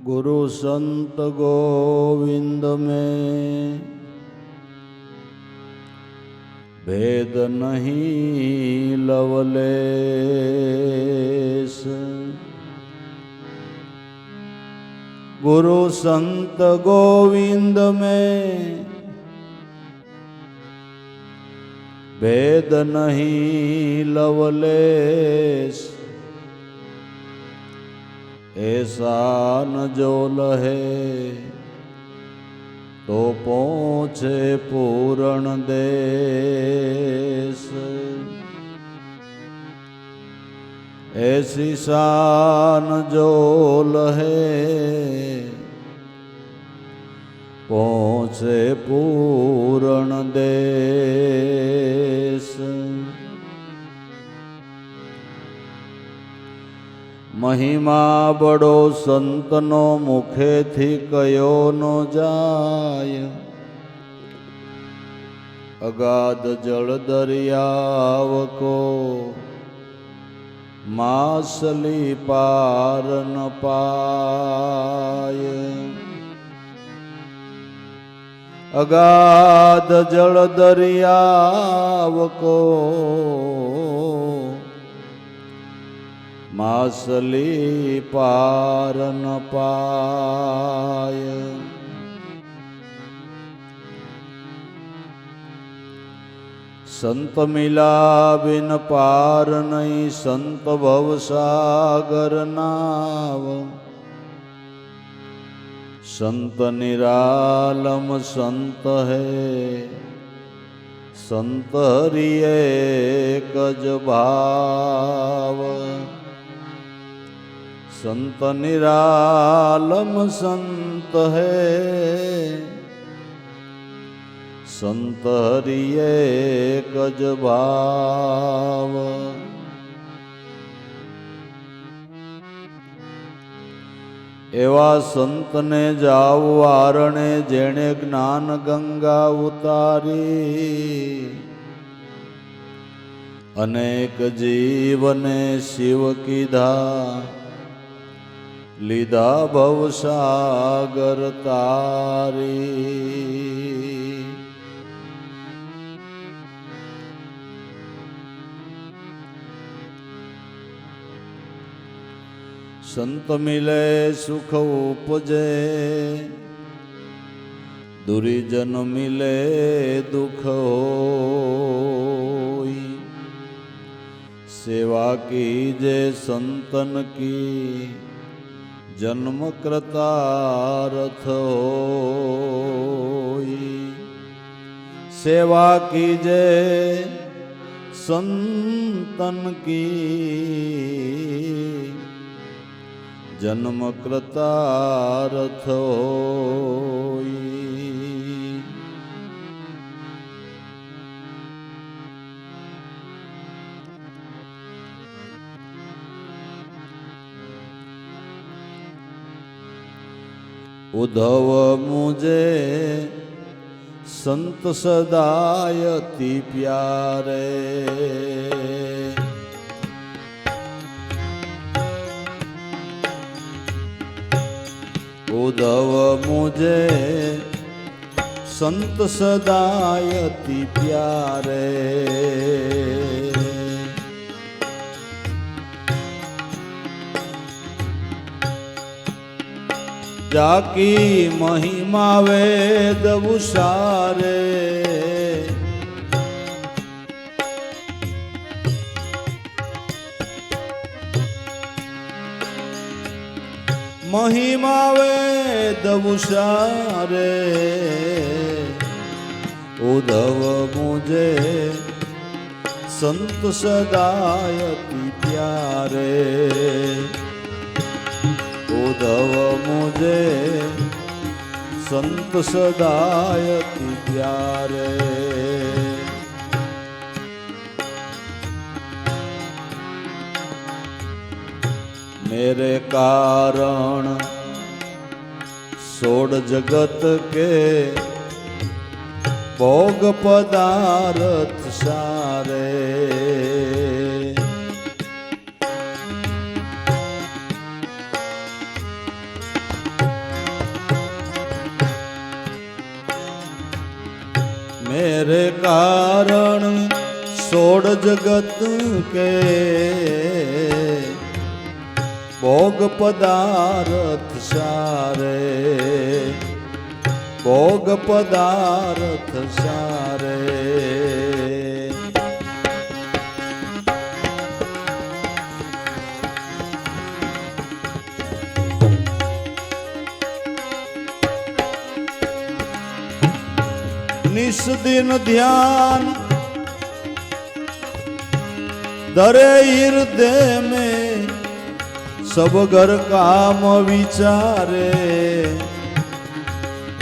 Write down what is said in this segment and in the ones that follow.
गुरु संत गोविंद में भेद नहीं लवलेश। गुरु संत गोविंद में भेद नहीं लवलेश। ऐसा न जो लहे तो पहुँचे पूर्ण देश। ऐसी शान जो लहे पहुँचे पूर्ण देश। महिमा बड़ो संतनो मुखे थी कयो न जाय। अगाध जल दरियाव को मासली पार न पाय। अगाध जल दरियाव को मासली पार न पाय। संत मिला बिन पार नहीं संत भव सागर नाव। संत निरालम संत है संत हरि एक ज भाव। संत निरालम संत है संत हरि एक ज भाव। एवा संत ने जाऊ आरणे जेणे ज्ञान गंगा उतारी। अनेक जीवने शिव कीधा लीधा भव सागर तारी। संत मिले सुख उपजे दुरीजन मिले दुख होई। सेवा कीजे संतन की जन्म कृतार्थ होई। सेवा कीजे संतन की जन्म कृतार्थ होई। उद्धव मुझे संत सदाय अति प्यारे। उद्धव मुझे संत सदाय अति प्यारे। जाकी महिमा वेद उसारे। महिमा वेद उसारे। उद्धव मुझे संत सदाय अति प्यारे। उद्धव मुझे संत सदाय अति प्यारे। मेरे कारण सोड जगत के भोग पदार्थ सारे। कारण सोड़ जगत के भोग पदार्थ सारे, भोग पदार्थ सारे। निस दिन ध्यान धरे हृदय में, सब घर काम विचारे।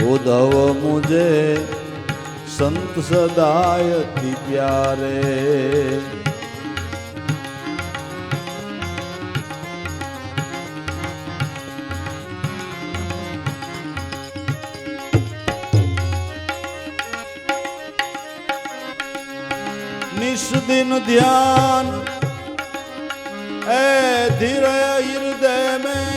उद्धव मुझे संत सदाय अति प्यारे। निस दिन ध्यान ए धीरे हृदय में,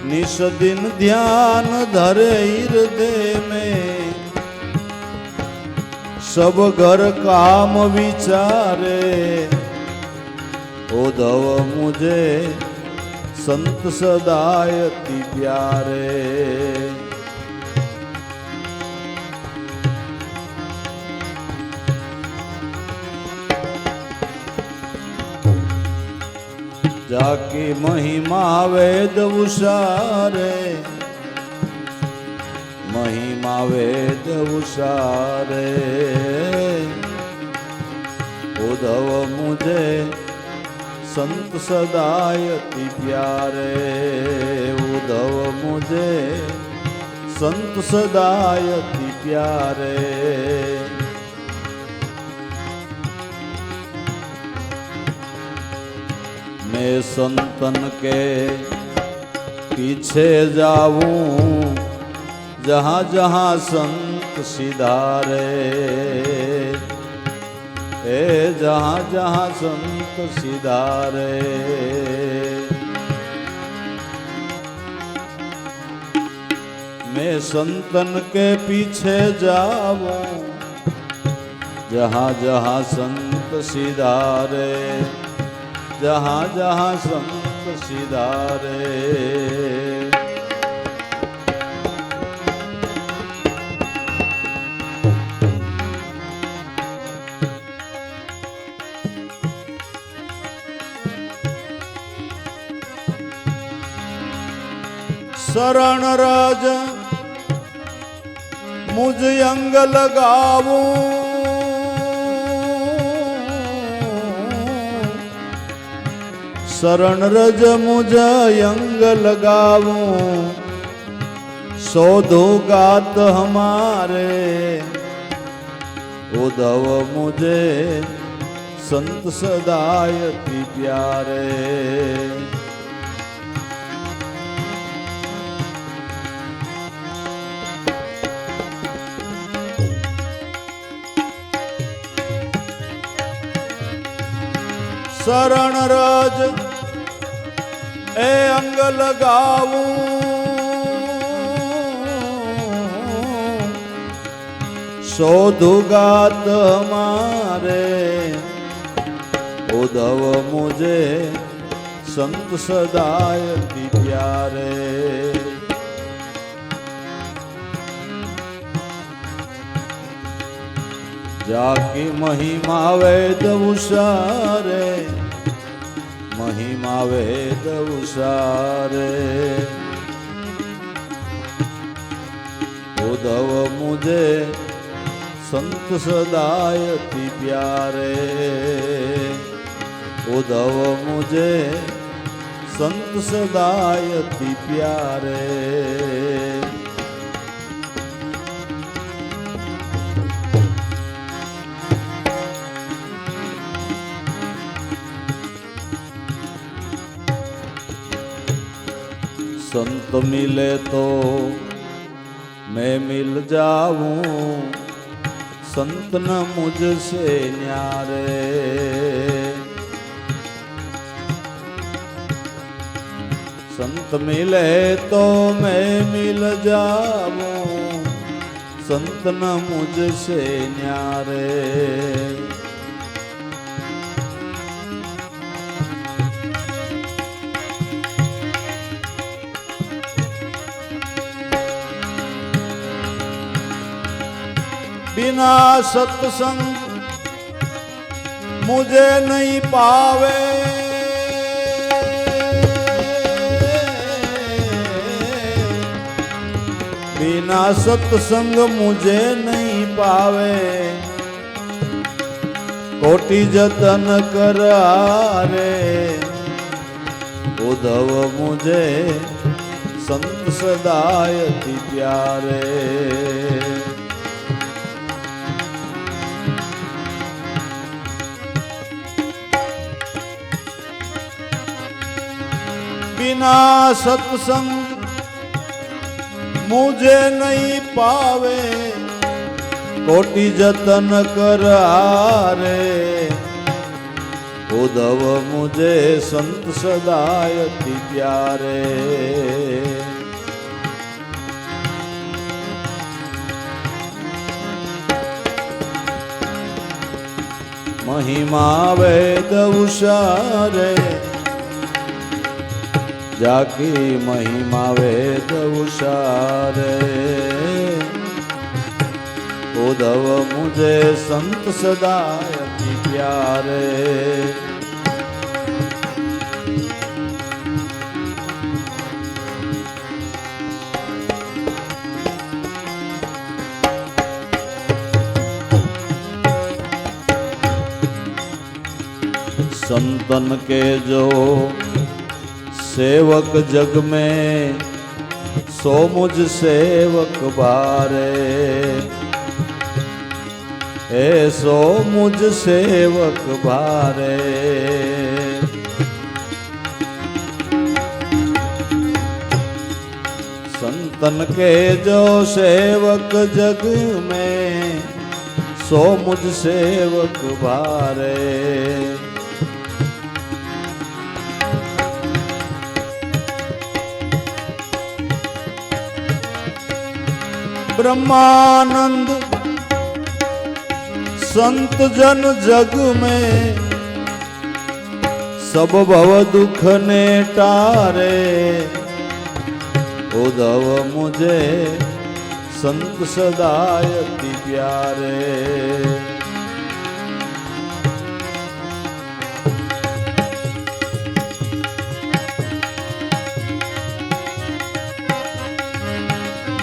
निस दिन ध्यान धरे हृदय में, सब घर काम विचारे। उद्धव मुझे संत सदाय अति प्यारे। जाकी महिमा वेद उसारे, महिमा वेद उसारे। उद्धव मुझे संत सदाय अति प्यारे। उद्धव मुझे संत सदाय अति प्यारे। मैं संतन के पीछे जाऊं, जहाँ जहाँ संत सिधारे। ए जहाँ जहाँ संत सिधारे। मैं संतन के पीछे जाऊं, जहाँ जहाँ संत सिधारे। जहाँ जहाँ संत सिधारे। शरण राज मुझ अंग लगाऊं, शरण रज मुझ अंग लगाऊं। शोधो गात हमारे। उद्धव मुझे संत सदाय अति प्यारे। शरण रज ए अंग लगाऊं, शोधुगात हमारे। उद्धव मुझे संत सदाय अति प्यारे। जाकी महिमा वेद उसारे, महिमा वेद उसारे। उद्धव मुझे संत सदाय अति प्यारे। उद्धव मुझे संत सदाय अति प्यारे। संत मिले तो मैं मिल जाऊं, संत न मुझसे न्यारे। संत मिले तो मैं मिल जाऊं, संत न मुझसे न्यारे। बिना सत्संग मुझे नहीं पावे, बिना सत्संग मुझे नहीं पावे। कोटि जतन कर आरे, उद्धव मुझे संत सदाय अति प्यारे। बिना सत्संग मुझे नहीं पावे, कोटि जतन कर आरे। उद्धव मुझे संत सदाय अति प्यारे। महिमा वेद उषारे, जाकी महिमा वेद उषारे। उद्धव मुझे संत सदाय अति प्यारे। संतन के जो सेवक जग में, सो मुझ सेवक बारे। ऐसो मुझ सेवक बारे। संतन के जो सेवक जग में, सो मुझ सेवक बारे। ब्रह्मानंद संत जन जग में, सब भव दुख ने टारे। उद्धव मुझे संत सदाय अति प्यारे।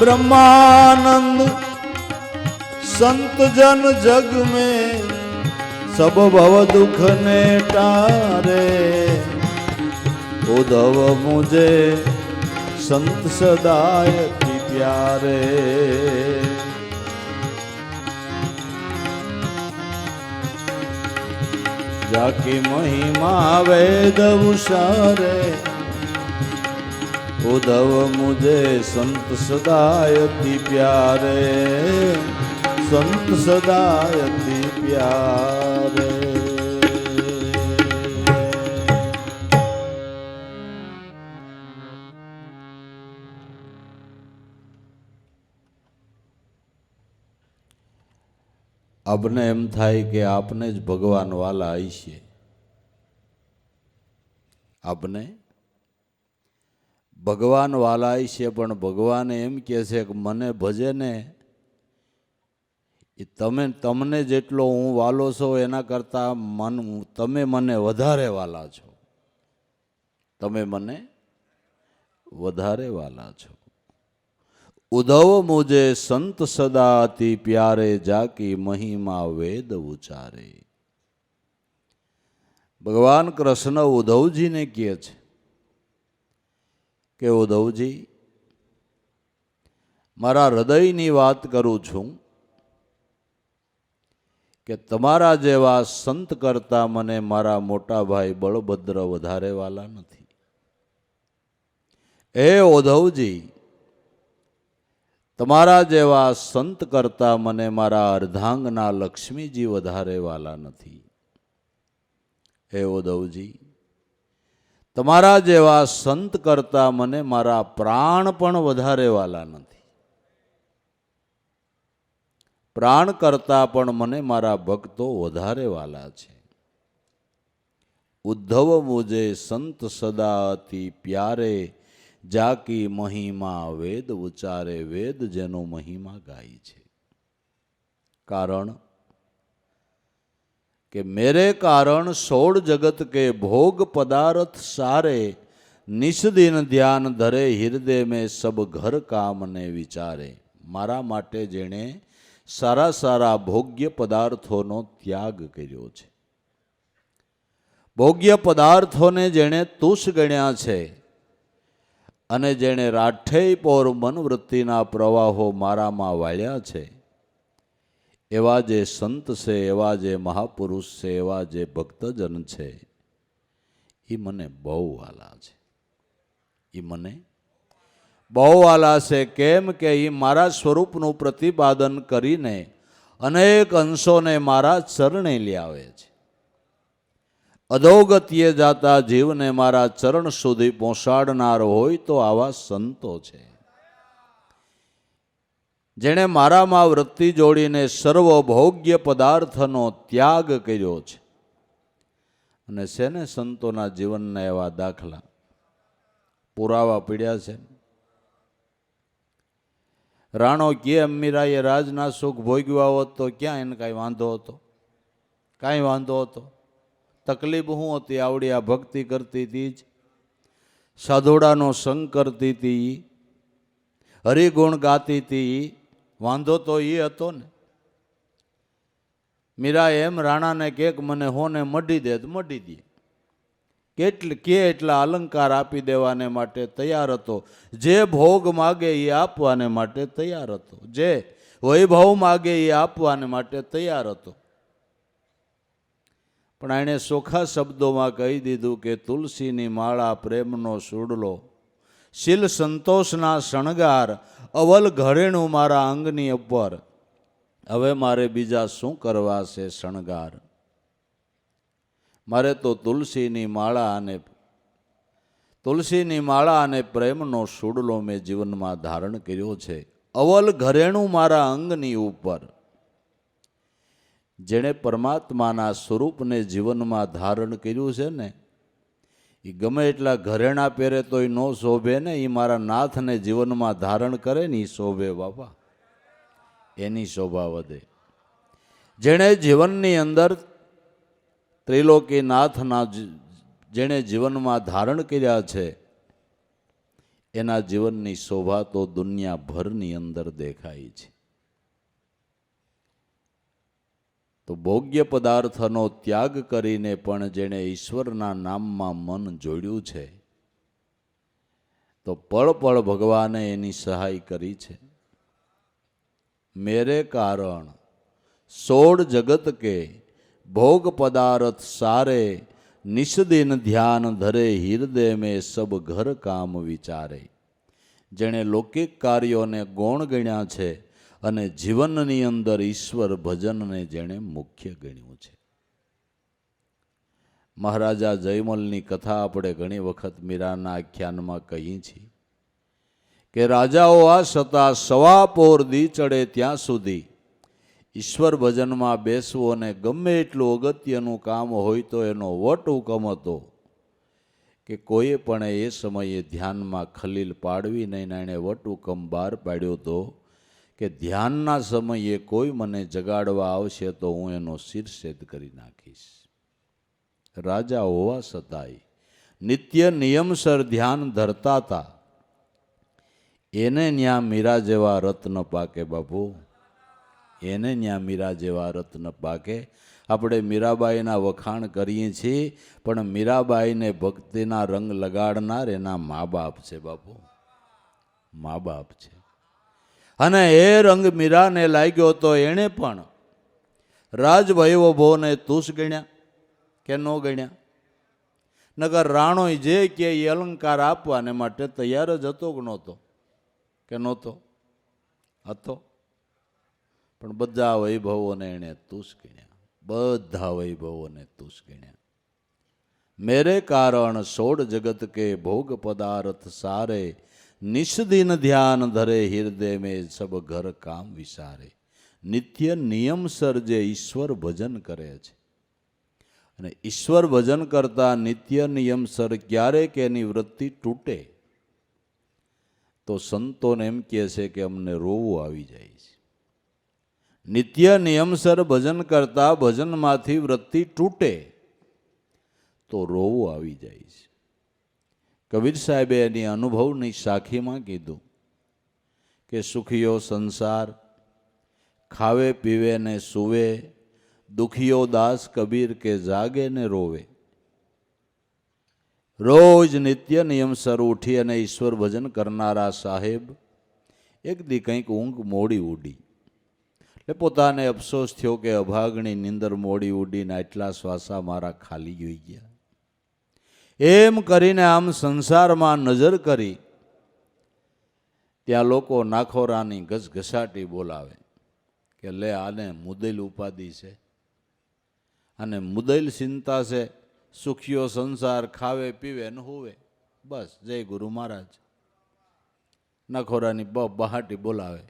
ब्रह्मानंद संत जन जग में, सब भव दुख ने टारे। उद्धव मुझे संत सदाय अति प्यारे। जाकी महिमा वेद उषारे। उद्धव मुझे संत सदाय अति प्यारे। संत सदाय अति प्यारे। આપને એમ થાય કે આપને જ ભગવાન વાલા હશે. આપને ભગવાન વાલા હશે, પણ ભગવાન એમ કહે છે કે મને ભજે ને એ તમને જેટલો હું વાલો છો એના કરતાં તમે મને વધારે વાલા છો. તમે મને વધારે વાલા છો. उद्धव मुझे संत सदा अति प्यारे, जाकी महिमा वेद उचारे. भगवान कृष्ण उद्धवजी ने कहे छे के उद्धवजी मारा हृदयनी वात करूं छूं के तमारा जेवा संत करता मने मारा मोटा भाई बलभद्र वधारे वाला नथी. ए उद्धवजी तमारा जेवा संत करता मने मारा अर्धांगना लक्ष्मीजी वधारे वाला नथी. हे उद्धवजी तमारा जेवा संत करता मने मारा प्राण पण वधारे वाला नथी. પ્રાણ કરતા પણ મને મારા ભક્તો વધારે વાલા છે. ઉદ્ધવ મુજે સંત સદા અતિ પ્યારે, જાકી મહિમા વેદ ઉચારે, વેદ જેનો મહિમા ગાય છે. કારણ કે મેરે કારણ 16 જગત કે ભોગ પદાર્થ સારે, નિશ દિન ધ્યાન ધરે હૃદય મેં સબ ઘર કામ ને વિચારે. મારા માટે જેણે સારા સારા ભોગ્ય પદાર્થોનો ત્યાગ કર્યો છે, ભોગ્ય પદાર્થોને જેણે તુષ ગણ્યા છે, અને જેણે રાઠેય પોર મનવૃત્તિના પ્રવાહો મારામાં વાળ્યા છે, એવા જે સંત છે, એવા જે મહાપુરુષ છે, એવા જે ભક્તજન છે, એ મને બહુ વાલા છે. એ મને બહુ વાલા છે. કેમ કે એ મારા સ્વરૂપનું પ્રતિપાદન કરીને અનેક અંશોને મારા ચરણે લાવે છે. અધોગતિએ જાતા જીવને મારા ચરણ સુધી પહોંચાડનાર હોય તો આવા સંતો છે, જેણે મારામાં વૃત્તિ જોડીને સર્વ ભોગ્ય પદાર્થનો ત્યાગ કર્યો છે. અને છે ને સંતોના જીવનના એવા દાખલા, પુરાવા પીડ્યા છે. રાણો કે મીરાએ રાજના સુખ ભોગવ્યા હોત તો ક્યાં એને કાંઈ વાંધો હતો? કાંઈ વાંધો હતો? તકલીફ શું હતી? આવડી આ ભક્તિ કરતી હતી જ, સાધુડાનો સંગ કરતી હતી, હરિગુણ ગાતી હતી, વાંધો તો એ હતો ને. મીરા એમ રાણાને કે મને હોને મઢી દે તો મઢી દે, એટલા અલંકાર આપી દેવાને માટે તૈયાર હતો, જે ભોગ માગે એ આપવાને માટે તૈયાર હતો, જે વૈભવ માગે એ આપવાને માટે તૈયાર હતો. પણ એણે ચોખ્ખા શબ્દોમાં કહી દીધું કે તુલસીની માળા પ્રેમનો સુડલો, શીલ સંતોષના શણગાર, અવલ ઘરેણું મારા અંગની ઉપર, હવે મારે બીજા શું કરવા છે શણગાર? મારે તો તુલસીની માળા અને પ્રેમનો સુડલો મેં જીવનમાં ધારણ કર્યો છે. અવલ ઘરેણું મારા અંગની ઉપર. જેણે પરમાત્માના સ્વરૂપને જીવનમાં ધારણ કર્યું છે ને, એ ગમે એટલા ઘરેણા પહેરે તો એ ન શોભે ને, એ મારા નાથને જીવનમાં ધારણ કરે ને એ શોભે બાપા, એની શોભા વધે. જેણે જીવનની અંદર ત્રિલોકીનાથના જેણે જીવનમાં ધારણ કર્યા છે, એના જીવનની શોભા તો દુનિયાભરની અંદર દેખાય છે. તો ભોગ્ય પદાર્થનો ત્યાગ કરીને પણ જેણે ઈશ્વરના નામમાં મન જોડ્યું છે, તો પળ પળ ભગવાને એની સહાય કરી છે. મેરે કારણ 16 જગત કે ભોગ પદાર્થ સારે, નિશ દિન ધ્યાન ધરે હૃદય મેં સબ ઘર કામ વિચારે. જેણે લૌકિક કાર્યોને ગૌણ ગણ્યા છે અને જીવનની અંદર ઈશ્વર ભજનને જેણે મુખ્ય ગણ્યું છે. મહારાજા જયમલની કથા આપણે ઘણી વખત મીરાના આખ્યાનમાં કહીએ છીએ કે રાજાઓ આ છતાં સવા પોર દી ચડે ત્યાં સુધી ઈશ્વર ભજનમાં બેસવું, અને ગમે એટલું અગત્યનું કામ હોય તો એનો વટ હુકમ હતો કે કોઈએ પણ એ સમયે ધ્યાનમાં ખલીલ પાડવી નહીં. એણે વટ હુકમ બહાર પાડ્યો હતો કે ધ્યાનના સમયે કોઈ મને જગાડવા આવશે તો હું એનો શિરછેદ કરી નાખીશ. રાજા હોવા છતાંય નિત્ય નિયમસર ધ્યાન ધરતા હતા. એને ન્યા મીરા જેવા રત્ન પાકે બાપુ, એને ન્યા મીરા જેવા રત્ન પાકે. આપણે મીરાબાઈના વખાણ કરીએ છીએ, પણ મીરાબાઈને ભક્તિના રંગ લગાડનાર એના મા બાપ છે બાપુ, મા બાપ છે. અને એ રંગ મીરાને લાગ્યો તો એણે પણ રાજવૈભવોને તુષ ગણ્યા કે ન ગણ્યા? નગર રાણો જે કે એ અલંકાર આપવાને માટે તૈયાર જ હતો કે નહોતો? કે નહોતો? હતો. પણ બધા વૈભવોને એણે તુષ ગણ્યા, બધા વૈભવોને તુષ ગણ્યા. મેરે કારણ 16 જગત કે ભોગ પદાર્થ સારે, નિશ દિન ધ્યાન ધરે હૃદય મેં સબ ઘર કામ વિસારે. નિત્ય નિયમસર જે ઈશ્વર ભજન કરે છે, અને ઈશ્વર ભજન કરતા નિત્ય નિયમસર ક્યારેક એની વૃત્તિ તૂટે તો સંતોને એમ કહે છે કે અમને રોવું આવી જાય છે. નિત્ય નિયમસર ભજન કરતા ભજનમાંથી વૃત્તિ તૂટે તો રોવું આવી જાય છે. કબીર સાહેબે એની અનુભવની સાખીમાં કીધું કે સુખીઓ સંસાર ખાવે પીવે ને સૂવે, દુખીઓ દાસ કબીર કે જાગે ને રોવે. રોજ નિત્ય નિયમસર ઉઠી અને ઈશ્વર ભજન કરનારા સાહેબ એક દી કંઈક ઊંઘ મોડી ઉડી એટલે પોતાને અફસોસ થયો કે અભાગણી નીંદર મોડી ઉડીને આટલા શ્વાસા મારા ખાલી હોઈ ગયા. એમ કરીને આમ સંસારમાં નજર કરી ત્યાં લોકો નાખોરાની ઘસઘસાટી બોલાવે કે લે આને મુદેલ ઉપાધિ છે, અને મુદેલ ચિંતા છે, સુખીઓ સંસાર ખાવે પીવે ને હોવે, બસ જય ગુરુ મહારાજ. નખોરાની બહાટી બોલાવે.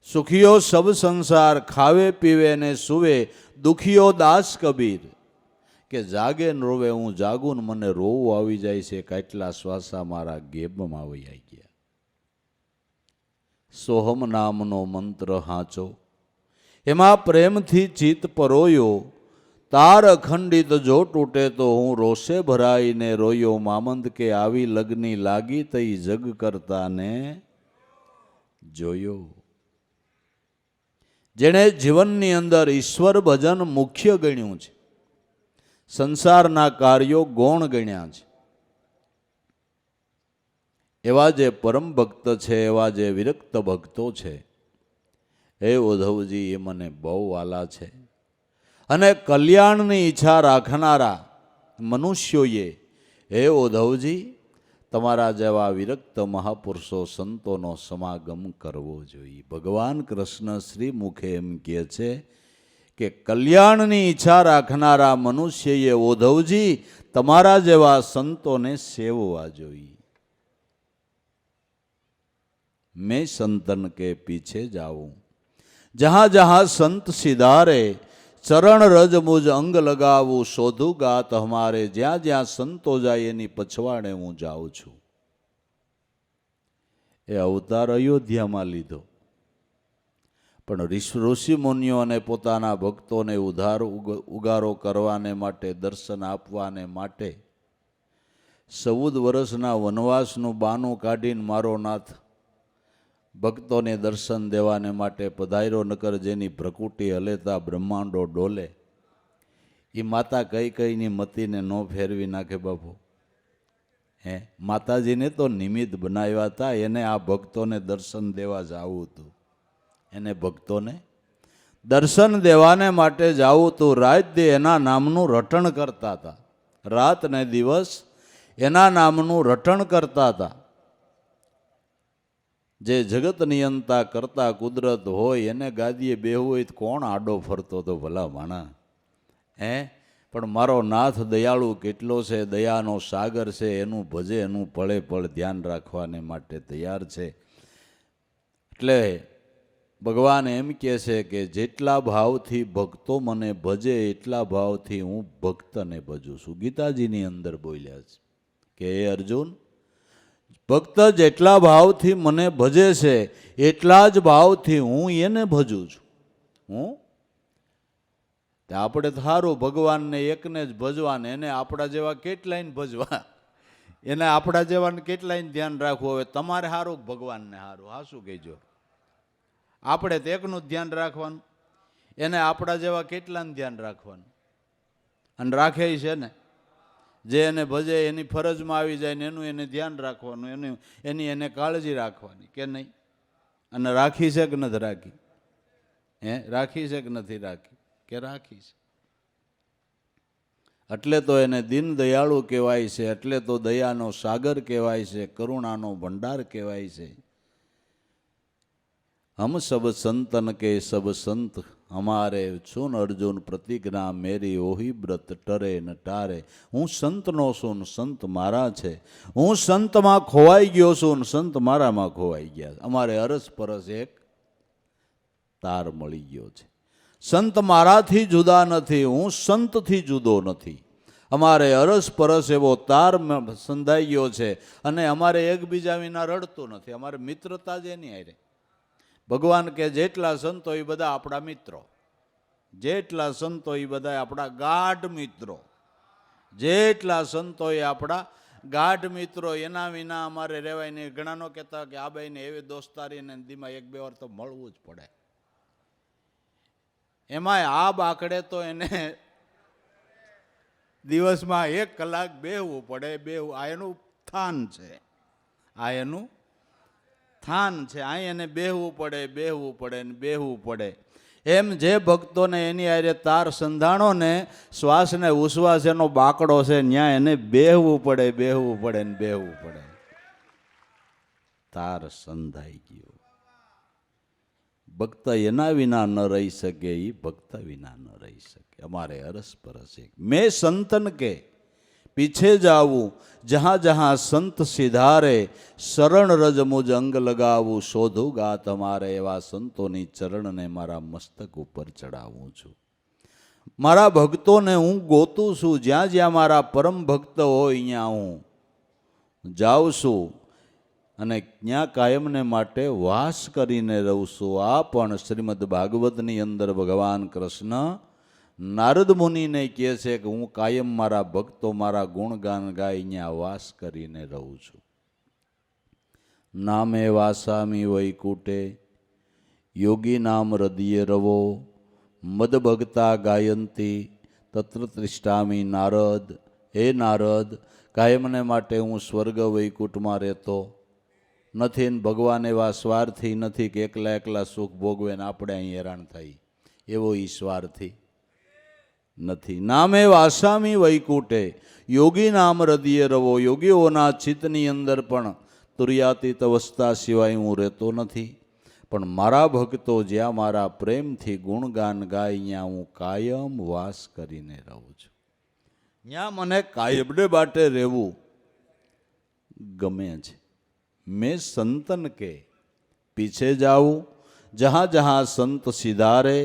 સુખીઓ સબ સંસાર ખાવે પીવે ને સુવે, દુખીઓ દાસ કબીર કે જાગે ને રોવે. હું જાગું ને મને રોવું આવી જાય છે, કેટલા શ્વાસા મારા ગેબમાં આવી ગયા. સોહમ નામનો મંત્ર હાંચો, એમાં પ્રેમથી ચિત્ત પરોયો, તાર અખંડિત જો તૂટે તો હું રોષે ભરાઈને રોયો. મામંદ કે આવી લગ્ની લાગી તઈ જગ કરતાને જોયો. જેણે જીવનની અંદર ઈશ્વર ભજન મુખ્ય ગણ્યું છે, સંસારના કાર્યો ગૌણ ગણ્યા છે, એવા જે પરમ ભક્ત છે, એવા જે વિરક્ત ભક્તો છે, હે ઉદ્ધવજી એ મને બહુ વાલા છે. અને કલ્યાણની ઈચ્છા રાખનારા મનુષ્યોએ હે ઉદ્ધવજી તમારા જેવા વિરક્ત મહાપુરુષો સંતોનો સમાગમ કરવો જોઈએ. ભગવાન કૃષ્ણ શ્રી મુખે એમ કહે છે કે કલ્યાણની ઈચ્છા રાખનારા મનુષ્યએ ઉદ્ધવજી તમારા જેવા સંતોને સેવવા જોઈએ. मैं संतन के पीछे जाऊं, जहां जहां संत सिधारे, चरण रज मुझ अंग लगावूं, शोधू गात हमारे. ज्યાં જ્યાં સંતો જાય એની પછવાડે હું જાઉં છું. એ અવતાર અયોધ્યામાં લીધો, પણ ઋષિ મુનિઓને પોતાના ભક્તોને ઉગારો કરવાને માટે, દર્શન આપવાને માટે 14 વર્ષના વનવાસનું બાનું કાઢીને મારો નાથ ભક્તોને દર્શન દેવાને માટે પધાર્યો. નકર જેની ભ્રકુટી હલેતા બ્રહ્માંડો ડોલે, એ માતા કઈ કઈની મતીને ન ફેરવી નાખે બાપુ. હે, માતાજીને તો નિમિત્ત બનાવ્યા હતા, એને આ ભક્તોને દર્શન દેવા જવું હતું. એને ભક્તોને દર્શન દેવાને માટે જવું હતું. રાત દે એના નામનું રટણ કરતા હતા, રાત ને દિવસ એના નામનું રટણ કરતા હતા. જે જગત નિયંતા કરતા કુદરત હોય એને ગાદીએ બેહવું હોય તો કોણ આડો ફરતો તો ભલા માણા. હે, પણ મારો નાથ દયાળુ કેટલો છે, દયાનો સાગર છે, એનું ભજે એનું પળે પળ ધ્યાન રાખવાને માટે તૈયાર છે. એટલે ભગવાન એમ કહે છે કે જેટલા ભાવથી ભક્તો મને ભજે એટલા ભાવથી હું ભક્તને ભજું છું. ગીતાજીની અંદર બોલ્યા છે કે હે અર્જુન, ભક્ત જેટલા ભાવથી મને ભજે છે એટલા જ ભાવથી હું એને ભજું છું. આપણે સારું ભગવાનને એકને જ ભજવાને, એને આપણા જેવા કેટલાયને ભજવા, એને આપણા જેવાને કેટલાયને ધ્યાન રાખવું. હવે તમારે સારું ભગવાનને સારું, હા શું કહેજો. આપણે તો એકનું જ ધ્યાન રાખવાનું, એને આપણા જેવા કેટલાને ધ્યાન રાખવાનું. અને રાખે છે ને, જે એને ભજે એની ફરજમાં આવી જાય ને એનું એને ધ્યાન રાખવાનું, એની એને કાળજી રાખવાની કે નહીં. અને રાખી છે કે નથી રાખી? હે, રાખી છે કે નથી રાખી? કે રાખી છે. એટલે તો એને દીન દયાળુ કહેવાય છે, એટલે તો દયાનો સાગર કહેવાય છે, કરુણાનો ભંડાર કહેવાય છે. હમ સબ સંતન કે સબ સંત हमारे सुन अर्जुन प्रतिज्ञा मेरी ओही व्रत टरे न टारे. હું સંતનો છું, સંત મારા છે. હું સંતમાં ખોવાઈ ગયો છું, સંત મારામાં ખોવાઈ ગયા. અમારે અરસ પરસ એક તાર મળી ગયો છે. સંત મારાથી જુદા નથી, હું સંતથી જુદો નથી. અમારે અરસ પરસ એવો તાર સંધાઈ ગયો છે અને અમારે એકબીજા વિના રડતું નથી. અમારે મિત્રતા જ એની હારે. ભગવાન કે જેટલા સંતો એ બધા આપણા મિત્રો, જેટલા સંતો એ બધા આપણા ગાઢ મિત્રો, જેટલા સંતો એ આપણા ગાઢ મિત્રો. એના વિના અમારે રહેવાય નહીં. ઘણા નો કહેતા કે આ બાઈને એવી દોસ્તારીને દીમાં એક બે વાર તો મળવું જ પડે. એમાંય આ બાકડે તો એને દિવસમાં 1 કલાક બેહવું પડે. આ એનું થાન છે, આ એનું થાન છે. આ એને બેહવું પડે ને બેહવું પડે. એમ જે ભક્તોને એની હારે તાર સંધાણો ને શ્વાસ ને ઉશ્વાસ એનો બાકડો છે, ન્યા એને બેહવું પડે ને બેહવું પડે. તાર સંધાઈ ગયો. ભક્ત એના વિના ન રહી શકે, એ ભક્ત વિના ન રહી શકે. અમારે અરસ પરસ એક. મેં સંતન કે પીછે જાવું, જહાં જહાં સંત સિધારે, શરણ રજ મુજ અંગ લગાવું, શોધું ગાત અમારે. એવા સંતોની ચરણને મારા મસ્તક ઉપર ચડાવું છું. મારા ભક્તોને હું ગોતું છું. જ્યાં જ્યાં મારા પરમ ભક્ત હોય ત્યાં હું જાઉં છું અને ત્યાં કાયમને માટે વાસ કરીને રહું છું. આ પણ શ્રીમદ ભાગવતની અંદર ભગવાન કૃષ્ણ નારદ મુનિને કહે છે કે હું કાયમ મારા ભક્તો મારા ગુણગાન ગાય અહીંયા વાસ કરીને રહું છું. નામે વાસામી વૈકુટે, યોગી નામ હૃદયે રવો, મદ ભક્તા ગાયંતી તત્ર ત્રિષ્ઠામી નારદ. હે નારદ, કાયમને માટે હું સ્વર્ગ વૈકુંઠમાં રહેતો નથી. ભગવાન એવા સ્વાર્થી નથી કે એકલા એકલા સુખ ભોગવે ને આપણે અહીં હેરાન થઈ. એવો ઈ સ્વાર્થી નથી. નામે વાસામી વૈકુંઠે, યોગી નામ હૃદયે રવો. યોગીઓના ચિત્તની અંદર પણ તુર્યાતીત અવસ્થા સિવાય હું રહેતો નથી. પણ મારા ભક્તો જ્યાં મારા પ્રેમથી ગુણગાન ગાય ત્યાં હું કાયમ વાસ કરીને રહું છું. ત્યાં મને કાયમને માટે રહેવું ગમે છે. મેં સંતન કે પીછે જાઉં, જહાં જહાં સંત સિધારે,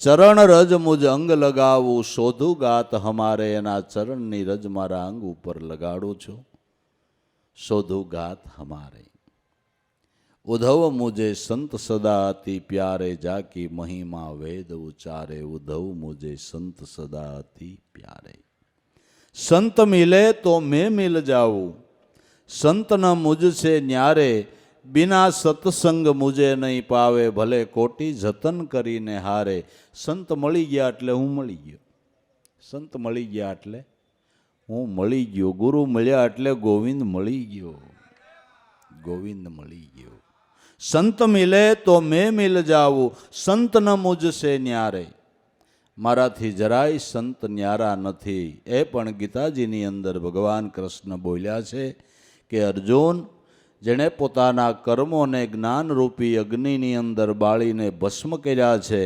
ચરણ રજ મુજ અંગ લગાવું, શોધું ગાત હમારે. એના ચરણની રજ મારા અંગ ઉપર લગાડું છું. શોધું ગાત હમારે. ઉધવ મુજે સંત સદા અતિ પ્યારે, જાકી મહિમા વેદ ઉચારે. ઉધવ મુજે સંત સદા અતિ પ્યારે. સંત મિલે તો મેં મિલ જાઉં, સંત ન મુझसे ન્યારે. બિના સત્સંગ મુજે નહીં પાવે, ભલે કોટી જતન કરીને હારે. સંત મળી ગયા એટલે હું મળી ગયો. સંત મળી ગયા એટલે હું મળી ગયો. ગુરુ મળ્યા એટલે ગોવિંદ મળી ગયો. ગોવિંદ મળી ગયો. સંત મિલે તો મેં મિલ જાવું, સંત ન મુझसे ન્યારે. મારાથી જરાય સંત ન્યારા નથી. એ પણ ગીતાજીની અંદર ભગવાન કૃષ્ણ બોલ્યા છે કે અર્જુન, જેણે પોતાના કર્મોને જ્ઞાનરૂપી અગ્નિની અંદર બાળીને ભસ્મ કર્યા છે,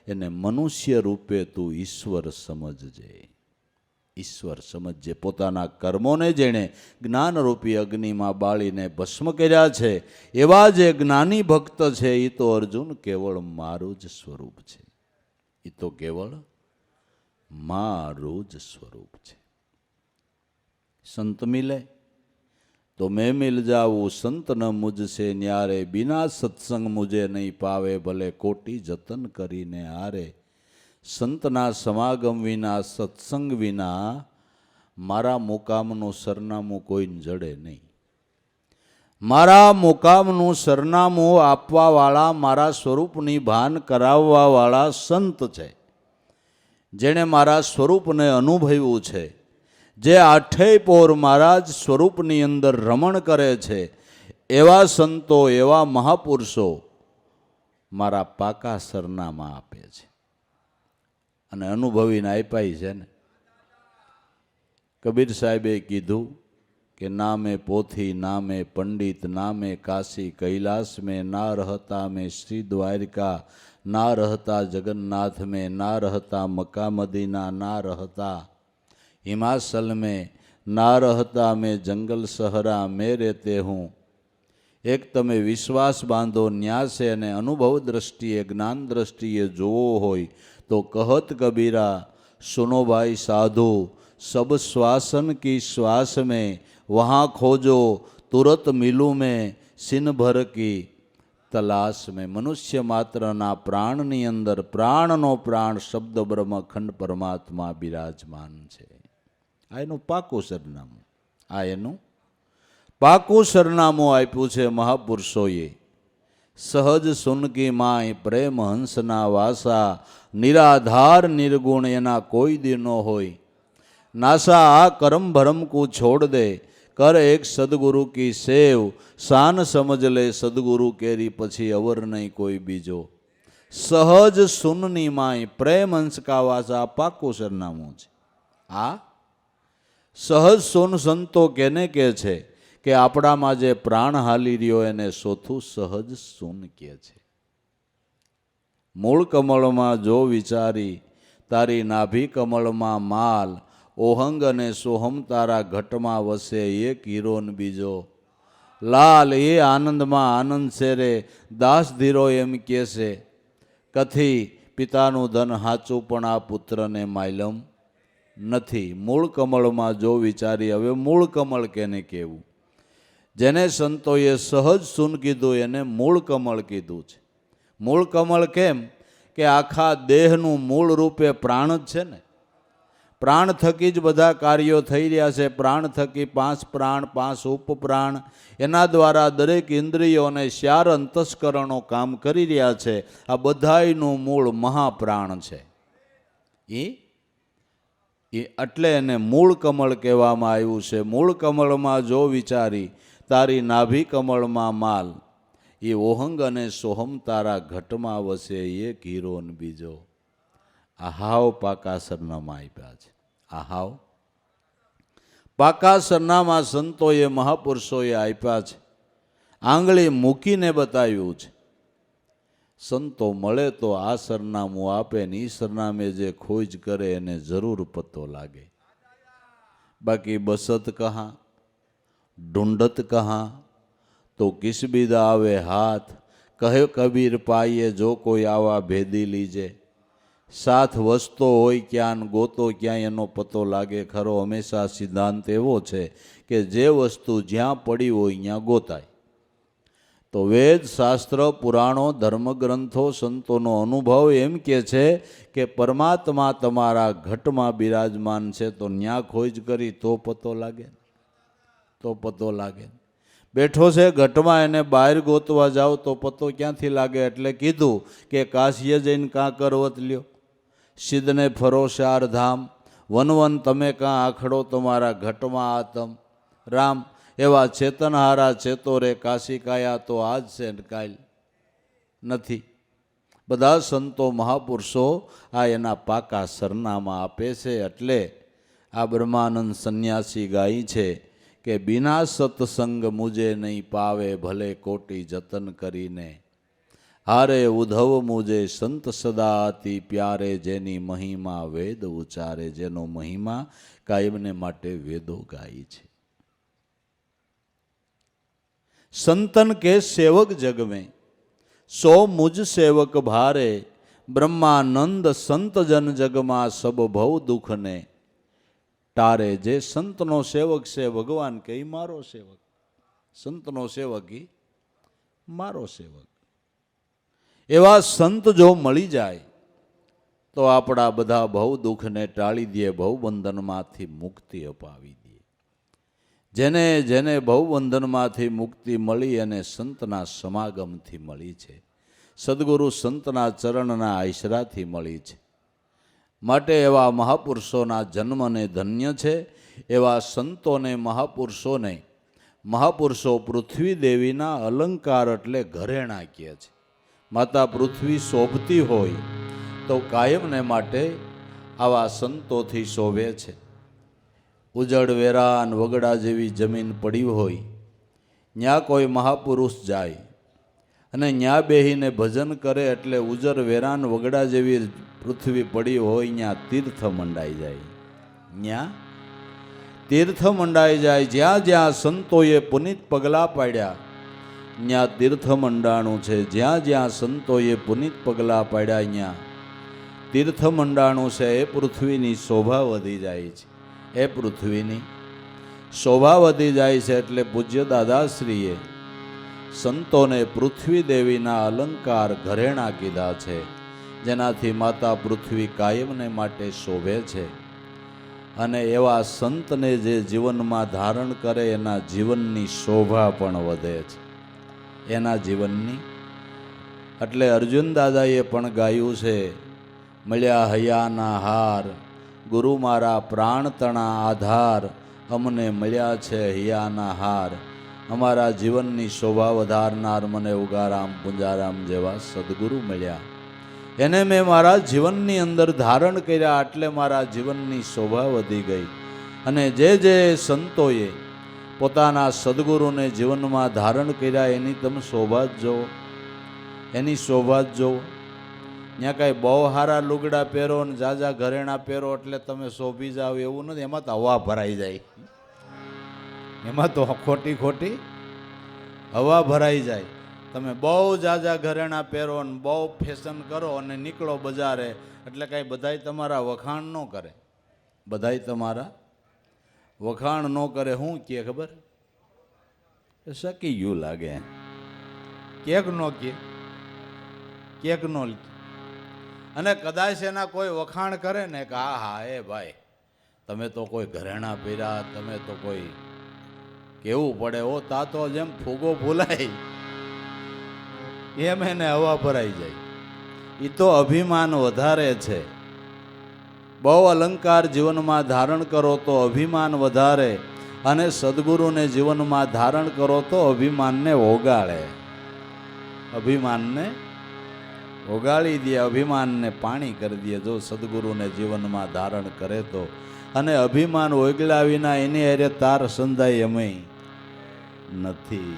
એને મનુષ્ય રૂપે તું ઈશ્વર સમજજે. ઈશ્વર સમજજે. પોતાના કર્મોને જેણે જ્ઞાનરૂપી અગ્નિમાં બાળીને ભસ્મ કર્યા છે, એવા જે જ્ઞાની ભક્ત છે એ તો અર્જુન કેવળ મારું જ સ્વરૂપ છે. એ તો કેવળ મારું જ સ્વરૂપ છે. સંત મિલે તો મેં મિલ જાઉં, સંત ન મુझसे ન્યારે. બિના સત્સંગ મુજે નહીં પાવે, ભલે કોટી જતન કરીને હારે. સંતના સમાગમ વિના, સત્સંગ વિના મારા મુકામનું સરનામું કોઈને જડે નહીં. મારા મુકામનું સરનામું આપવાવાળા, મારા સ્વરૂપની ભાન કરાવવાવાળા સંત છે. જેણે મારા સ્વરૂપને અનુભવ્યું છે, જે આઠેય પોર મારા જ સ્વરૂપની અંદર રમણ કરે છે, એવા સંતો, એવા મહાપુરુષો મારા પાકા સરનામા આપે છે. અને અનુભવીને આપ્યા છે ને. કબીર સાહેબે કીધું કે નામે પોથી, નામે પંડિત, નામે કાશી કૈલાસ में ना रहता मैं श्री द्वारिका, ना रहता जगन्नाथ में, ना रहता मक्का मदीना, ना रहता हिमाचल में, ना रहता मैं जंगल सहरा में रहते हूँ. એક તમે વિશ્વાસ બાંધો ન્યાસે અને અનુભવ દ્રષ્ટિએ જ્ઞાન દ્રષ્ટિએ જોવો હોય તો કહત કબીરા સુનો ભાઈ સાધુ સબ શ્વાसन की श्वास में वहाँ खोजो तुरत मिलूं में सिन भर की तलाश में। મનુષ્ય માત્રના પ્રાણની અંદર પ્રાણનો પ્રાણ શબ્દ બ્રહ્મ અખંડ પરમાત્મા બિરાજમાન છે. આ એનું પાકું સરનામું, આ એનું પાકું સરનામું આપ્યું છે મહાપુરુષોએ. સહજ સુનકી માય પ્રેમ હંસના વાસા નિરાધાર નિર્ગુણ એના કોઈ દી ન હોય. નાસા આ કરમ ભરમ કો છોડ દે કર એક સદગુરુ કી સેવ શાન સમજ લે સદગુરુ કેરી પછી અવર નહીં કોઈ બીજો. સહજ સુનની માય પ્રેમ હંસ કા વાસા પાકું સરનામું છે. આ સહજ સુન સંતો કેને કે છે કે આપણામાં જે પ્રાણ હાલી રહ્યો એને સોથું સહજ સુન કે છે. મૂળ કમળમાં જો વિચારી તારી નાભી કમળમાં માલ ઓહંગ અને સોહમ તારા ઘટમાં વસે એક હીરોન બીજો. લાલ એ આનંદમાં આનંદ છે રે દાસ ધીરો એમ કે છે કથી પિતાનું ધન હાચું પણ આ પુત્રને માયલમ નથી. મૂળ કમળમાં જો વિચારી, હવે મૂળ કમળ કેને કહેવું? જેને સંતોએ સહજ સુન કીધું એને મૂળ કમળ કીધું છે. મૂળ કમળ કેમ કે આખા દેહનું મૂળ રૂપે પ્રાણ જ છે ને. પ્રાણ થકી જ બધા કાર્યો થઈ રહ્યા છે. પ્રાણ થકી 5 પ્રાણ 5 ઉપપ્રાણ એના દ્વારા દરેક ઇન્દ્રિયો અને 4 અંતસ્કરણો કામ કરી રહ્યા છે. આ બધાયનું મૂળ મહાપ્રાણ છે. એ એટલે એને મૂળ કમળ કહેવામાં આવ્યું છે. મૂળ કમળમાં જો વિચારી તારી નાભી કમળમાં માલ એ ઓહંગ અને સોહમ તારા ઘટમાં વસે એક હીરો ને બીજો. આ હાવ પાકા સરનામા આપ્યા છે. આ હાવ પાકા સરનામા સંતોએ મહાપુરુષોએ આપ્યા છે. આંગળી મૂકીને બતાવ્યું છે. સંતો મળે તો આ સરનામું આપે ને એ સરનામે જે ખોજ કરે એને જરૂર પતો લાગે. બાકી બસત કહા ઢૂંઢત કહા તો કિસ બીદા આવે હાથ કહે કબીર પાઈએ જો કોઈ આવા ભેદી લીજે. સાથ વસતો હોય ક્યાં ગોતો ક્યાંય એનો પતો લાગે ખરો. હંમેશા સિદ્ધાંત એવો છે કે જે વસ્તુ જ્યાં પડી હોય ત્યાં ગોતાય. તો વેદ શાસ્ત્ર પુરાણો ધર્મગ્રંથો સંતોનો અનુભવ એમ કે છે કે પરમાત્મા તમારા ઘટમાં બિરાજમાન છે. તો ન્યા ખોજ કરી તો પતો લાગે, તો પતો લાગે. બેઠો છે ઘટમાં એને બહાર ગોતવા જાઓ તો પતો ક્યાંથી લાગે? એટલે કીધું કે કાશીએ જઈને કાં કરવત લ્યો, સિદ્ધને ફરો 4 ધામ, વન વન તમે કાં આખડો તમારા ઘટમાં આતમ રામ. એવા ચેતનહારા ચેતો રે કાશી કાયા તો આજ છે ને કાલ નથી. બધા સંતો મહાપુરુષો આ એના પાકા સરનામા આપે છે. એટલે આ બ્રહ્માનંદ સંન્યાસી ગાય છે કે બિના સત્સંગ મુજે નહીં પાવે ભલે કોટી જતન કરીને. હારે ઉધવ મુજે સંત સદા અતિ પ્યારે જેની મહિમા વેદ ઉચ્ચારે. જેનો મહિમા કાયમને માટે વેદો ગાય છે. संतन के सेवक जग में सो मुझ सेवक भारे. ब्रह्मानंद संत जन जगमा सब भव दुख ने टारे. जे संतनो सेवक से भगवान के मारो सेवक, संतनो सेवक ही मारो सेवक. एवा संत जो मળી જાય તો આપણા બધા ભવ દુઃખને ટાળી દે, ભવબંધનમાંથી મુક્તિ અપાવી દે. જેને જેને ભવબંધનમાંથી મુક્તિ મળી અને સંતના સમાગમથી મળી છે, સદગુરુ સંતના ચરણના આશરાથી મળી છે. માટે એવા મહાપુરુષોના જન્મને ધન્ય છે. એવા સંતોને મહાપુરુષોને મહાપુરુષો પૃથ્વી દેવીના અલંકાર એટલે ઘરેણા કહે છે. માતા પૃથ્વી શોભતી હોય તો કાયમને માટે આવા સંતોથી શોભે છે. ઉજળ વેરાન વગડા જેવી જમીન પડી હોય, ત્યાં કોઈ મહાપુરુષ જાય અને ત્યાં બેહીને ભજન કરે એટલે ઉજર વેરાન વગડા જેવી પૃથ્વી પડી હોય ત્યાં તીર્થ મંડાઈ જાય. ત્યાં તીર્થ મંડાઈ જાય. જ્યાં જ્યાં સંતોએ પુનિત પગલાં પાડ્યા, ત્યાં તીર્થ મંડાણું છે. જ્યાં જ્યાં સંતોએ પુનિત પગલાં પાડ્યા અહીંયા તીર્થ મંડાણું છે. એ પૃથ્વીની શોભા વધી જાય છે. એ પૃથ્વીની શોભા વધી જાય છે. એટલે પૂજ્ય દાદાશ્રીએ સંતોને પૃથ્વી દેવીના અલંકાર ઘરેણા કીધા છે, જેનાથી માતા પૃથ્વી કાયમને માટે શોભે છે. અને એવા સંતને જે જીવનમાં ધારણ કરે એના જીવનની શોભા પણ વધે છે, એના જીવનની. એટલે અર્જુન દાદાએ પણ ગાયું છે, મળ્યા હૈયાના હાર, ગુરુ મારા પ્રાણતણા આધાર, અમને મળ્યા છે હૈયાના હાર. અમારા જીવનની શોભા વધારનાર મને ઉગારામ પુંજારામ જેવા સદગુરુ મળ્યા. એને મેં મારા જીવનની અંદર ધારણ કર્યા, એટલે મારા જીવનની શોભા વધી ગઈ. અને જે જે સંતોએ પોતાના સદગુરુને જીવનમાં ધારણ કર્યા એની તમે શોભા જ જુઓ, એની શોભા જ જુઓ. ત્યાં કાંઈ બહુ સારા લુગડા પહેરો ને જાજા ઘરેણા પહેરો એટલે તમે શોભી જાઓ એવું નથી. એમાં તો હવા ભરાઈ જાય, એમાં તો ખોટી ખોટી હવા ભરાઈ જાય. તમે બહુ જાજા ઘરેણા પહેરો ને બહુ ફેશન કરો અને નીકળો બજારે એટલે કાંઈ બધાય તમારા વખાણ ન કરે, બધાય તમારા વખાણ ન કરે. શું કહે ખબર? શકી ગયું લાગે, કેક ન કહે, કેક નો. અને કદાચ એના કોઈ વખાણ કરે ને કે હા હા એ ભાઈ તમે તો કોઈ ઘરેણા પહેર્યા, તમે તો કોઈ કેવું પડે ઓ, તા તો જેમ ફૂગો ફૂલાય એમ એને હવા ભરાઈ જાય. એ તો અભિમાન વધારે છે. બહુ અલંકાર જીવનમાં ધારણ કરો તો અભિમાન વધારે, અને સદગુરુને જીવનમાં ધારણ કરો તો અભિમાનને ઓગાળે, અભિમાનને ઓગાળી દે, અભિમાનને પાણી કરી દે જો સદગુરુને જીવનમાં ધારણ કરે તો. અને અભિમાન ઓગળ્યા વિના એની હારે તાર સંધાય એમ નથી.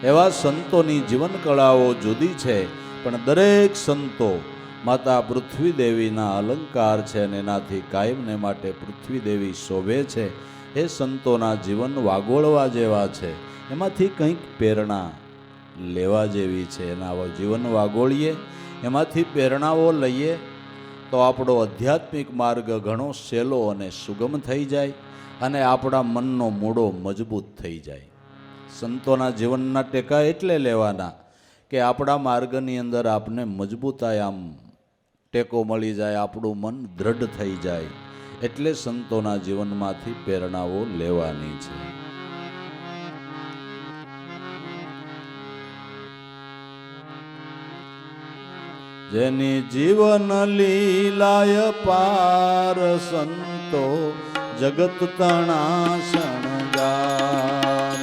એવા સંતોની જીવન કળાઓ જુદી છે, પણ દરેક સંતો માતા પૃથ્વી દેવીના અલંકાર છે અને એનાથી કાયમને માટે પૃથ્વી દેવી શોભે છે. એ સંતોના જીવન વાગોળવા જેવા છે, એમાંથી કંઈક પ્રેરણા લેવા જેવી છે. એના જીવન વાગોળીએ, એમાંથી પ્રેરણાઓ લઈએ તો આપણો આધ્યાત્મિક માર્ગ ઘણો સહેલો અને સુગમ થઈ જાય અને આપણા મનનો મૂળો મજબૂત થઈ જાય. સંતોના જીવનના ટેકા એટલે લેવાના કે આપણા માર્ગની અંદર આપને મજબૂતાઈ આમ ટેકો મળી જાય, આપણું મન દ્રઢ થઈ જાય. એટલે સંતોના જીવનમાંથી પ્રેરણાઓ લેવાની છે. જેની જીવન લીલાય પાર, સંતો જગત તણા શણગાર.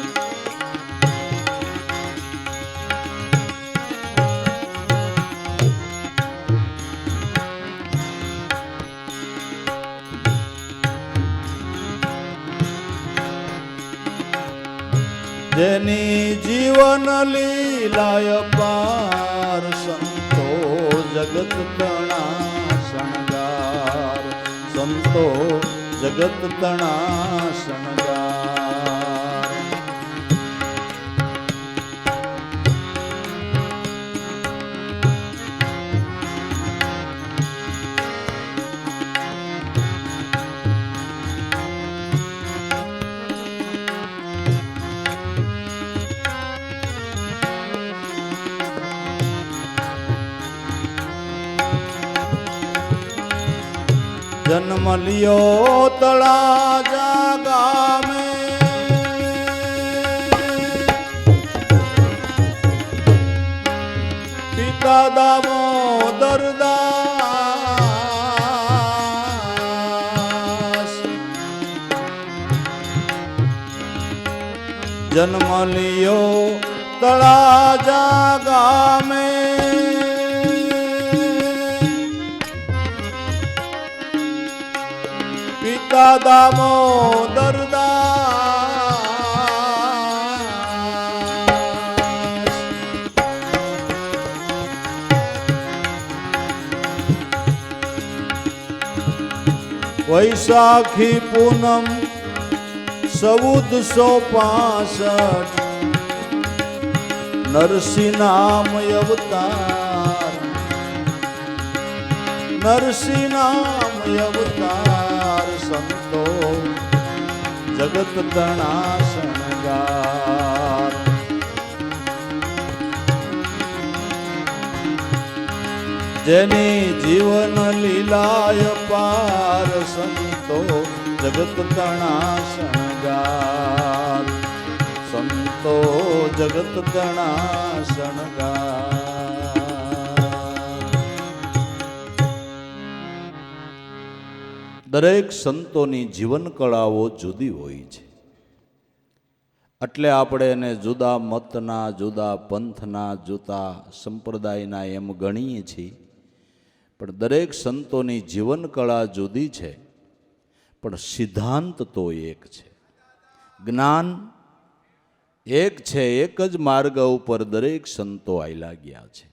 જેની જીવન લીલાય પાર, સંતો જગત તણા શણગાર, સંતો જગત તણા શણગાર. જન્મ લિયો તળાજા ગામે, પિતા દામોદર દાસ. જન્મ લિયો તળાજા ગામે, પિતા દામોદર દાસ. વૈશાખી પૂનમ 1465 નરસિંહ નામ અવતાર, નરસિંહ નામ અવતાર, સંતો જગત તણા શણગાર. જેની જીવન લીલાય પાર, સંતો જગત તણા શણગાર, સંતો જગત તણા શણગાર. દરેક સંતોની જીવન કળાઓ જુદી હોય છે, એટલે આપણે એને જુદા મતના, જુદા પંથના, જુદા સંપ્રદાયના એમ ગણીએ છીએ. પણ દરેક સંતોની જીવન કળા જુદી છે, પણ સિદ્ધાંત તો એક છે. જ્ઞાન એક છે, એક જ માર્ગ ઉપર દરેક સંતો આયલા ગયા છે.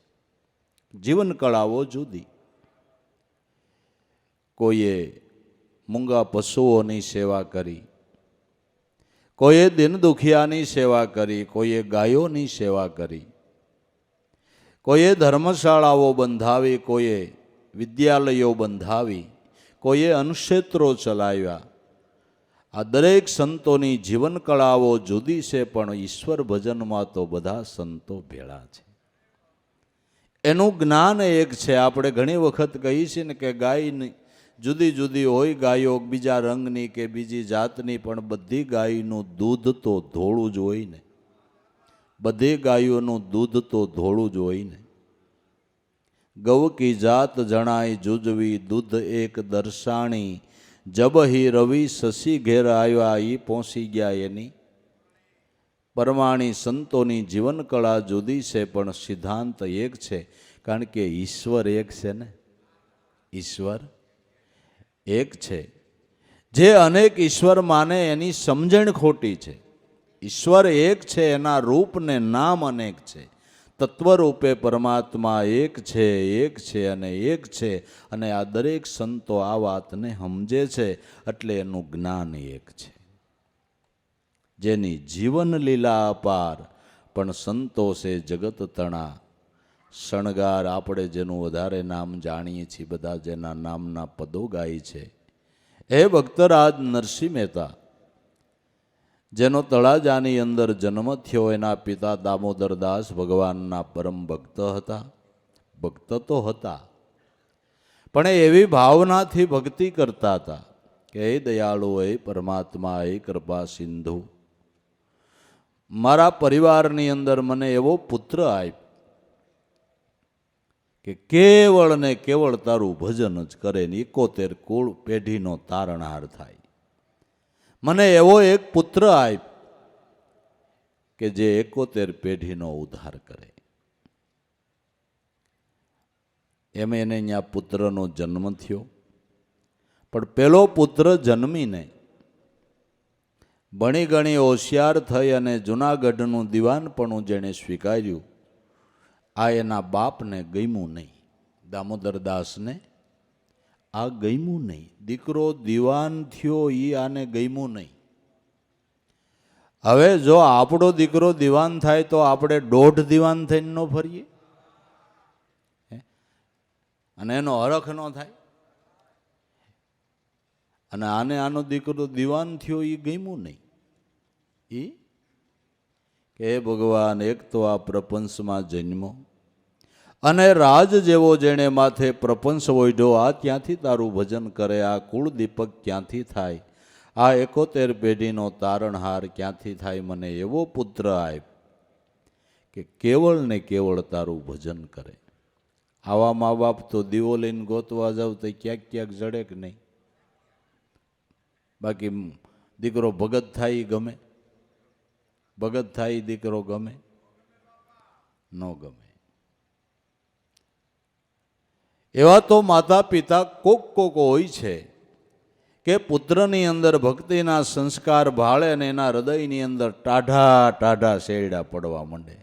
જીવન કળાઓ જુદી. કોઈએ મૂંગા પશુઓની સેવા કરી, કોઈએ દિન દુખિયાની સેવા કરી, કોઈએ ગાયોની સેવા કરી, કોઈએ ધર્મશાળાઓ બંધાવી, કોઈએ વિદ્યાલયો બંધાવી, કોઈએ અન્નક્ષેત્રો ચલાવ્યા. આ દરેક સંતોની જીવન કળાઓ જુદી છે, પણ ઈશ્વર ભજનમાં તો બધા સંતો ભેળા છે. એનું જ્ઞાન એક છે. આપણે ઘણી વખત કહીએ છીએ ને કે ગાયની જુદી જુદી હોય ગાયો, બીજા રંગની કે બીજી જાતની, પણ બધી ગાયનું દૂધ તો ધોળું જ હોય ને. બધી ગાયોનું દૂધ તો ધોળું જ હોય ને. ગૌ કી જાત જણાય જુજવી, દૂધ એક દર્શાણી, જબહી રવિ શશી ઘેર આવ્યા, ઈ પહોંચી ગયા એની પરમાણી. સંતોની જીવન કળા જુદી છે, પણ સિદ્ધાંત એક છે, કારણ કે ઈશ્વર એક છે ને. ઈશ્વર એક છે. જે અનેક ઈશ્વર માને એની સમજણ ખોટી છે. ઈશ્વર એક છે, એના રૂપ ને નામ અનેક છે. તત્વરૂપે પરમાત્મા એક છે, એક છે અને એક છે. અને આ દરેક સંતો આ વાતને સમજે છે, એટલે એનું જ્ઞાન એક છે. જેની જીવન લીલા અપાર, પણ સંતો છે જગત તણા શણગાર. આપણે જેનું વધારે નામ જાણીએ છીએ, બધા જેના નામના પદો ગાય છે, હે ભક્તરાજ નરસિંહ મહેતા, જેનો તળાજાની અંદર જન્મ થયો, એના પિતા દામોદરદાસ ભગવાનના પરમ ભક્ત હતા. ભક્ત તો હતા, પણ એવી ભાવનાથી ભક્તિ કરતા હતા કે હે દયાળુ, હે પરમાત્મા, હે કૃપા સિંધુ, મારા પરિવારની અંદર મને એવો પુત્ર આપ કે કેવળ ને કેવળ તારું ભજન જ કરે ને 71 કુળ પેઢીનો તારણહાર થાય. મને એવો એક પુત્ર આપ કે જે 71 પેઢીનો ઉદ્ધાર કરે. એમ એને અહીંયા પુત્રનો જન્મ થયો. પણ પેલો પુત્ર જન્મીને ભણી ગણી હોશિયાર થઈ અને જુનાગઢનું દિવાનપણું જેણે સ્વીકાર્યું, આ એના બાપને ગમ્યું નહીં. દામોદરદાસને આ ગમ્યું નહીં. દીકરો દિવાન થયો એ આને ગમ્યું નહીં. હવે જો આપણો દીકરો દિવાન થાય તો આપણે 1.5 દિવાન થઈને ન ફરીએ, અને એનો હરખ ન થાય. અને આને આનો દીકરો દિવાન થયો એ ગમ્યું નહીં. એ કે હે ભગવાન, એક તો આ પ્રપંચમાં જન્મો અને રાજ જેવો જેણે માથે પ્રપંચ ઓઢ્યો, આ ક્યાંથી તારું ભજન કરે? આ કુળ દીપક ક્યાંથી થાય? આ 71 પેઢીનો તારણહાર ક્યાંથી થાય? મને એવો પુત્ર આપ કે કેવળ ને કેવળ તારું ભજન કરે. આવા મા બાપ તો દીવો લઈને ગોતવા જાવ તો ક્યાંક ક્યાંક જડે કે નહીં? બાકી દીકરો ભગત થાય ગમે? ભગત થાય દીકરો ગમે? ન ગમે. એવા તો માતા પિતા કોક કોક હોય છે કે પુત્રની અંદર ભક્તિના સંસ્કાર ભાળે અને એના હૃદયની અંદર ટાઢા ટાઢા શેરડા પડવા માંડે.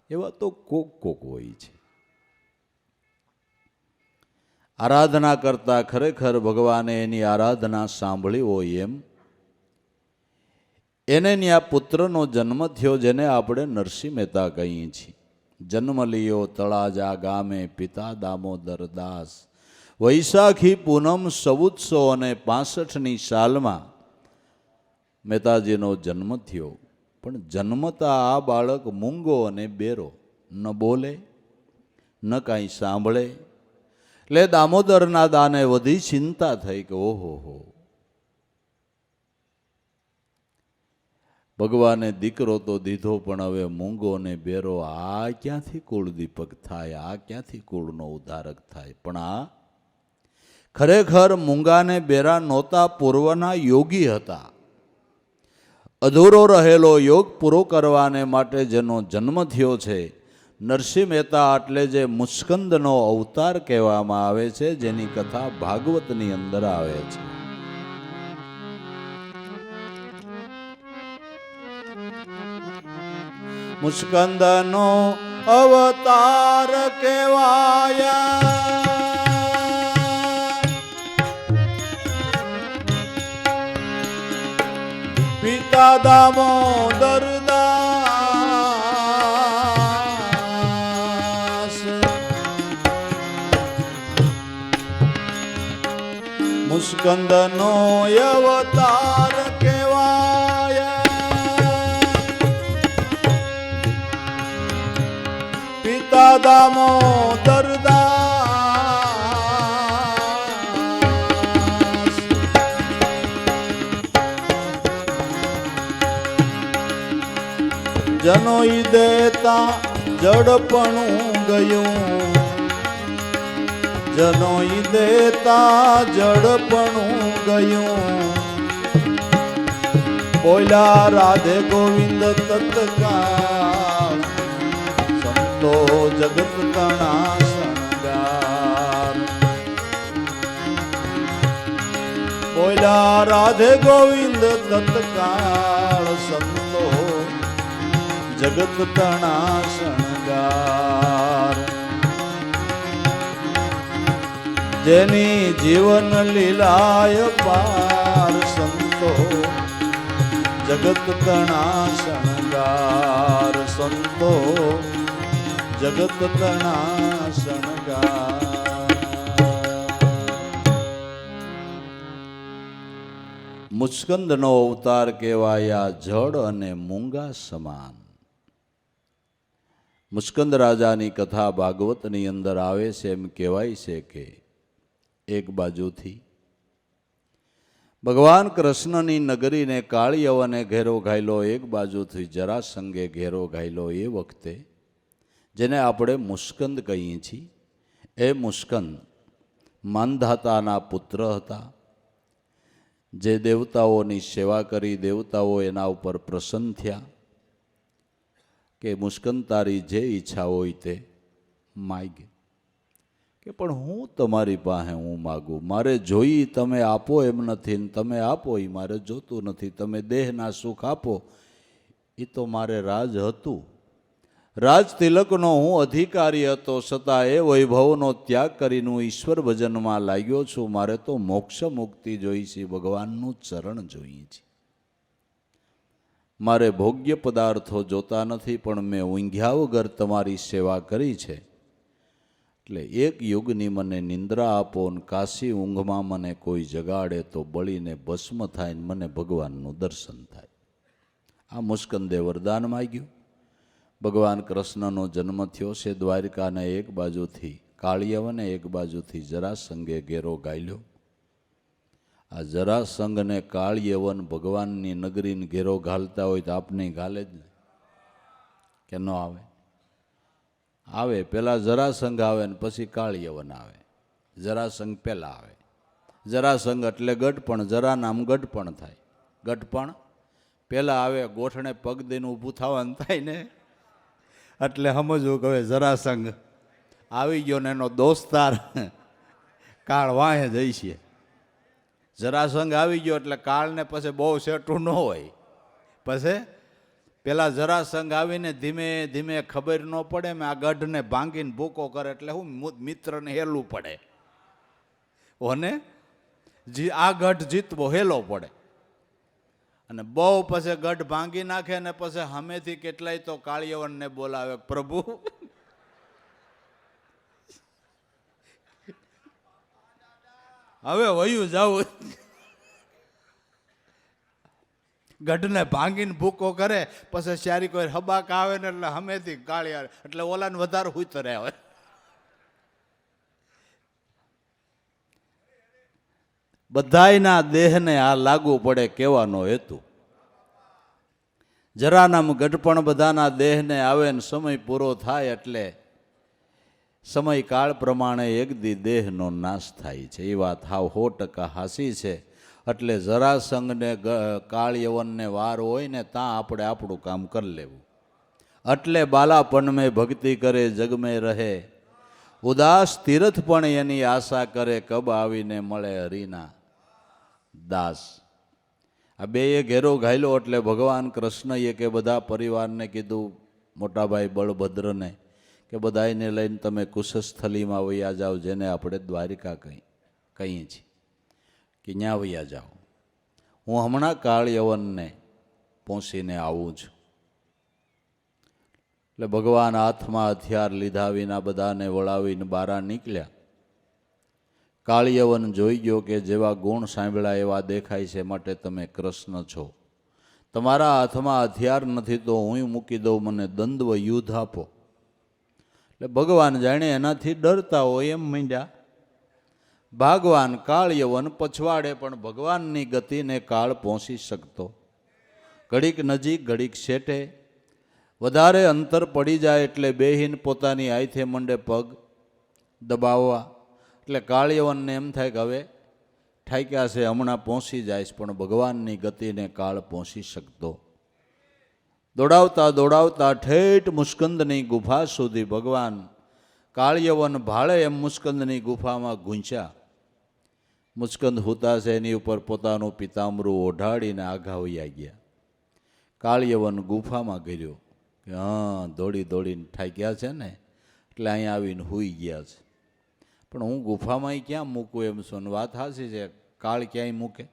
એવા તો કોક કોક હોય છે. આરાધના કરતા ખરેખર ભગવાને એની આરાધના સાંભળી હોય એમ એને ત્યાં પુત્રનો જન્મ થયો, જેને આપણે નરસિંહ મહેતા કહીએ છીએ. જન્મ લિયો તળાજા ગામે પિતા દામોદર દાસ. વૈશાખી પૂનમ 1465ની સાલમાં મહેતાજીનો જન્મ થયો. પણ જન્મતા આ બાળક મૂંગો અને બેરો, ન બોલે ન કાંઈ સાંભળે. એટલે દામોદરના દાને વધી ચિંતા થઈ કે ઓહો હો, ભગવાને દીકરો તો દીધો પણ હવે મૂંગો ને બેરો, આ ક્યાંથી કુળ દીપક થાય, આ ક્યાંથી કુળનો ઉદ્ધારક થાય. પણ આ ખરેખર મૂંગાને બેરા નહોતા, પૂર્વના યોગી હતા. અધૂરો રહેલો યોગ પૂરો કરવાને માટે જેનો જન્મ થયો છે. નરસિંહ મહેતા એટલે જે મુસ્કંદનો અવતાર કહેવામાં આવે છે, જેની કથા ભાગવતની અંદર આવે છે. મુસ્કંદનો અવતાર કહેવાયા, પિતા દામોદર દાસ. મુસ્કંદનો અવતાર કહેવાય, પિતા દામોદર દાસ. જનોઈ દેતા જડપણું ગયું, જનોઈ દેતા જડપણું ગયું. બોલ્યા રાધે ગોવિંદ તત્કાળ, સંતો જગત તણા શણગાર. બોલ્યા રાધે ગોવિંદ તત્કાળ, સંતો જગત તણા શણગાર. જેની જીવન લીલાય પાર, સંતો જગત તણા શણગાર. સંતો જગત તણા શણગાર. મુસ્કંદનો અવતાર કહેવાયા, જળ અને મૂંગા સમાન. મુસ્કંદ રાજાની કથા ભાગવતની અંદર આવે છે. એમ કહેવાય છે કે એક બાજુથી ભગવાન કૃષ્ણની નગરીને કાળિયવને ઘેરો ઘાયલો, એક બાજુથી જરાસંઘે ઘેરો ઘાયલો. એ વખતે જેને આપણે મુસ્કંદ કહીએ છીએ, એ મુસ્કંદ માનધાતાના પુત્ર હતા, જે દેવતાઓની સેવા કરી. દેવતાઓ એના ઉપર પ્રસન્ન થયા કે મુસ્કંદ તારી જે ઈચ્છા હોય તે માગ. કે પણ હું તમારી પાસે હું માગું, મારે જોઈ તમે આપો એમ નથી, ને તમે આપો એ મારે જોતું નથી. તમે દેહના સુખ આપો એ તો મારે રાજ હતું, રાજ તિલકનો હું અધિકારી હતો, છતાં એ વૈભવનો ત્યાગ કરીને હું ઈશ્વર ભજનમાં લાગ્યો છું. મારે તો મોક્ષ મુક્તિ જોઈ છે, ભગવાનનું ચરણ જોઈએ છે. મારે ભોગ્ય પદાર્થો જોતા નથી, પણ મેં ઊંઘ્યા વગર તમારી સેવા કરી છે. એટલે એક યુગની મને નિંદ્રા આપો, ને કાશી ઊંઘમાં મને કોઈ જગાડે તો બળીને ભસ્મ થાય ને મને ભગવાનનું દર્શન થાય. આ મુસ્કંદે વરદાન માગ્યું. ભગવાન કૃષ્ણનો જન્મ થયો છે દ્વારિકાને એક બાજુથી કાળિયવને, એક બાજુથી જરાસંઘે ઘેરો ગાયલો. આ જરાસંઘ ને કાળિયવન ભગવાનની નગરીને ઘેરો ઘાલતા હોય તો આપને ઘાલે જ ને, કે ન આવે? આવે. પેલા જરાસંઘ આવે ને પછી કાળિયવન આવે. જરાસંઘ પહેલા આવે. જરાસંઘ એટલે ગઢપણ, જરા નામ ગઢપણ થાય. ગઢપણ પહેલા આવે, ગોઠણે પગ દઈને ઊભું થવાનું થાય ને, એટલે સમજવું કે હવે જરાસંઘ આવી ગયો ને એનો દોસ્તાર કાળ વાહે જઈ છે. જરાસંઘ આવી ગયો એટલે કાળને પછી બહુ સેટું ન હોય. પછી પેલા જરાસંઘ આવીને ધીમે ધીમે ખબર ન પડે, મેં આ ગઢને ભાંગીને ભૂકો કરે એટલે હું મિત્રને હેલવું પડે, અને આ ગઢ જીતવો હેલો પડે. અને બહુ પછી ગઢ ભાંગી નાખે ને પછી સામેથી કેટલાય તો કાળિયવનને બોલાવે, પ્રભુ હવે વયું જાવું. ગઢને ભાંગીને ભૂકો કરે પછી ચારી કોઈ હબાક આવે ને એટલે હમેથી ગાળી આવે એટલે ઓલાને વધારે હુતરે આવે. બધાયના દેહને આ લાગુ પડે કહેવાનો હેતુ. જરાનામ ગઢપણ બધાના દેહને આવે ને સમય પૂરો થાય એટલે સમય કાળ પ્રમાણે એક દી દેહનો નાશ થાય છે. એ વાત હાવ 100% હાસી છે. એટલે જરાસંઘને કાળયવનને વાર હોય ને ત્યાં આપણે આપણું કામ કરી લેવું. એટલે બાલાપન મેં ભક્તિ કરે જગ મેં રહે, ઉદાસ તીર્થ પણ એની આશા કરે, કબ આવીને મળે હરિના દાસ. આ બેએ ઘેરો ઘાયલો એટલે ભગવાન કૃષ્ણએ કે બધા પરિવારને કીધું, મોટાભાઈ બળભદ્રને કે બધાને લઈને તમે કુશસ્થલીમાં વયા જાઓ, જેને આપણે દ્વારિકા કહીએ છીએ, કે ન્યા વયા જાઓ. હું હમણાં કાળયવનને પહોંચીને આવું છું. એટલે ભગવાન હાથમાં હથિયાર લીધા વિના બધાને વળાવીને બારા નીકળ્યા. કાળયવન જોઈ ગયો કે જેવા ગુણ સાંભળ્યા એવા દેખાય છે, માટે તમે કૃષ્ણ છો. તમારા હાથમાં હથિયાર નથી તો હું મૂકી દઉં, મને દ્વંદ્વ યુદ્ધ આપો. એટલે ભગવાન જાણે એનાથી ડરતા હોય એમ માંડ્યા. ભાગવાન કાળયવન પછવાડે, પણ ભગવાનની ગતિને કાળ પહોંચી શકતો. ઘડીક નજીક ઘડીક શેઠે, વધારે અંતર પડી જાય એટલે બેહીન પોતાની આયથે મંડે પગ દબાવવા. એટલે કાળયવનને એમ થાય કે હવે ઠાક્યા છે, હમણાં પહોંચી જાય, પણ ભગવાનની ગતિને કાળ પહોંચી શકતો. દોડાવતા દોડાવતા ઠેઠ મુસ્કંદની ગુફા સુધી ભગવાન કાળયવન ભાળે એમ મુસ્કંદની ગુફામાં ગૂંચ્યા. મુસ્કંદ હુતા છે એની ઉપર પોતાનું પિતાંબરું ઓઢાડીને આઘા વયા ગયા. કાળયવન ગુફામાં ગયો કે હા દોડી દોડીને ઠાક્યા છે ને એટલે અહીંયા આવીને સૂઈ ગયા છે, પણ હું ગુફામાં ક્યાં મૂકું એમ છું. વાત સાચી છે, કાળ ક્યાંય મૂકે?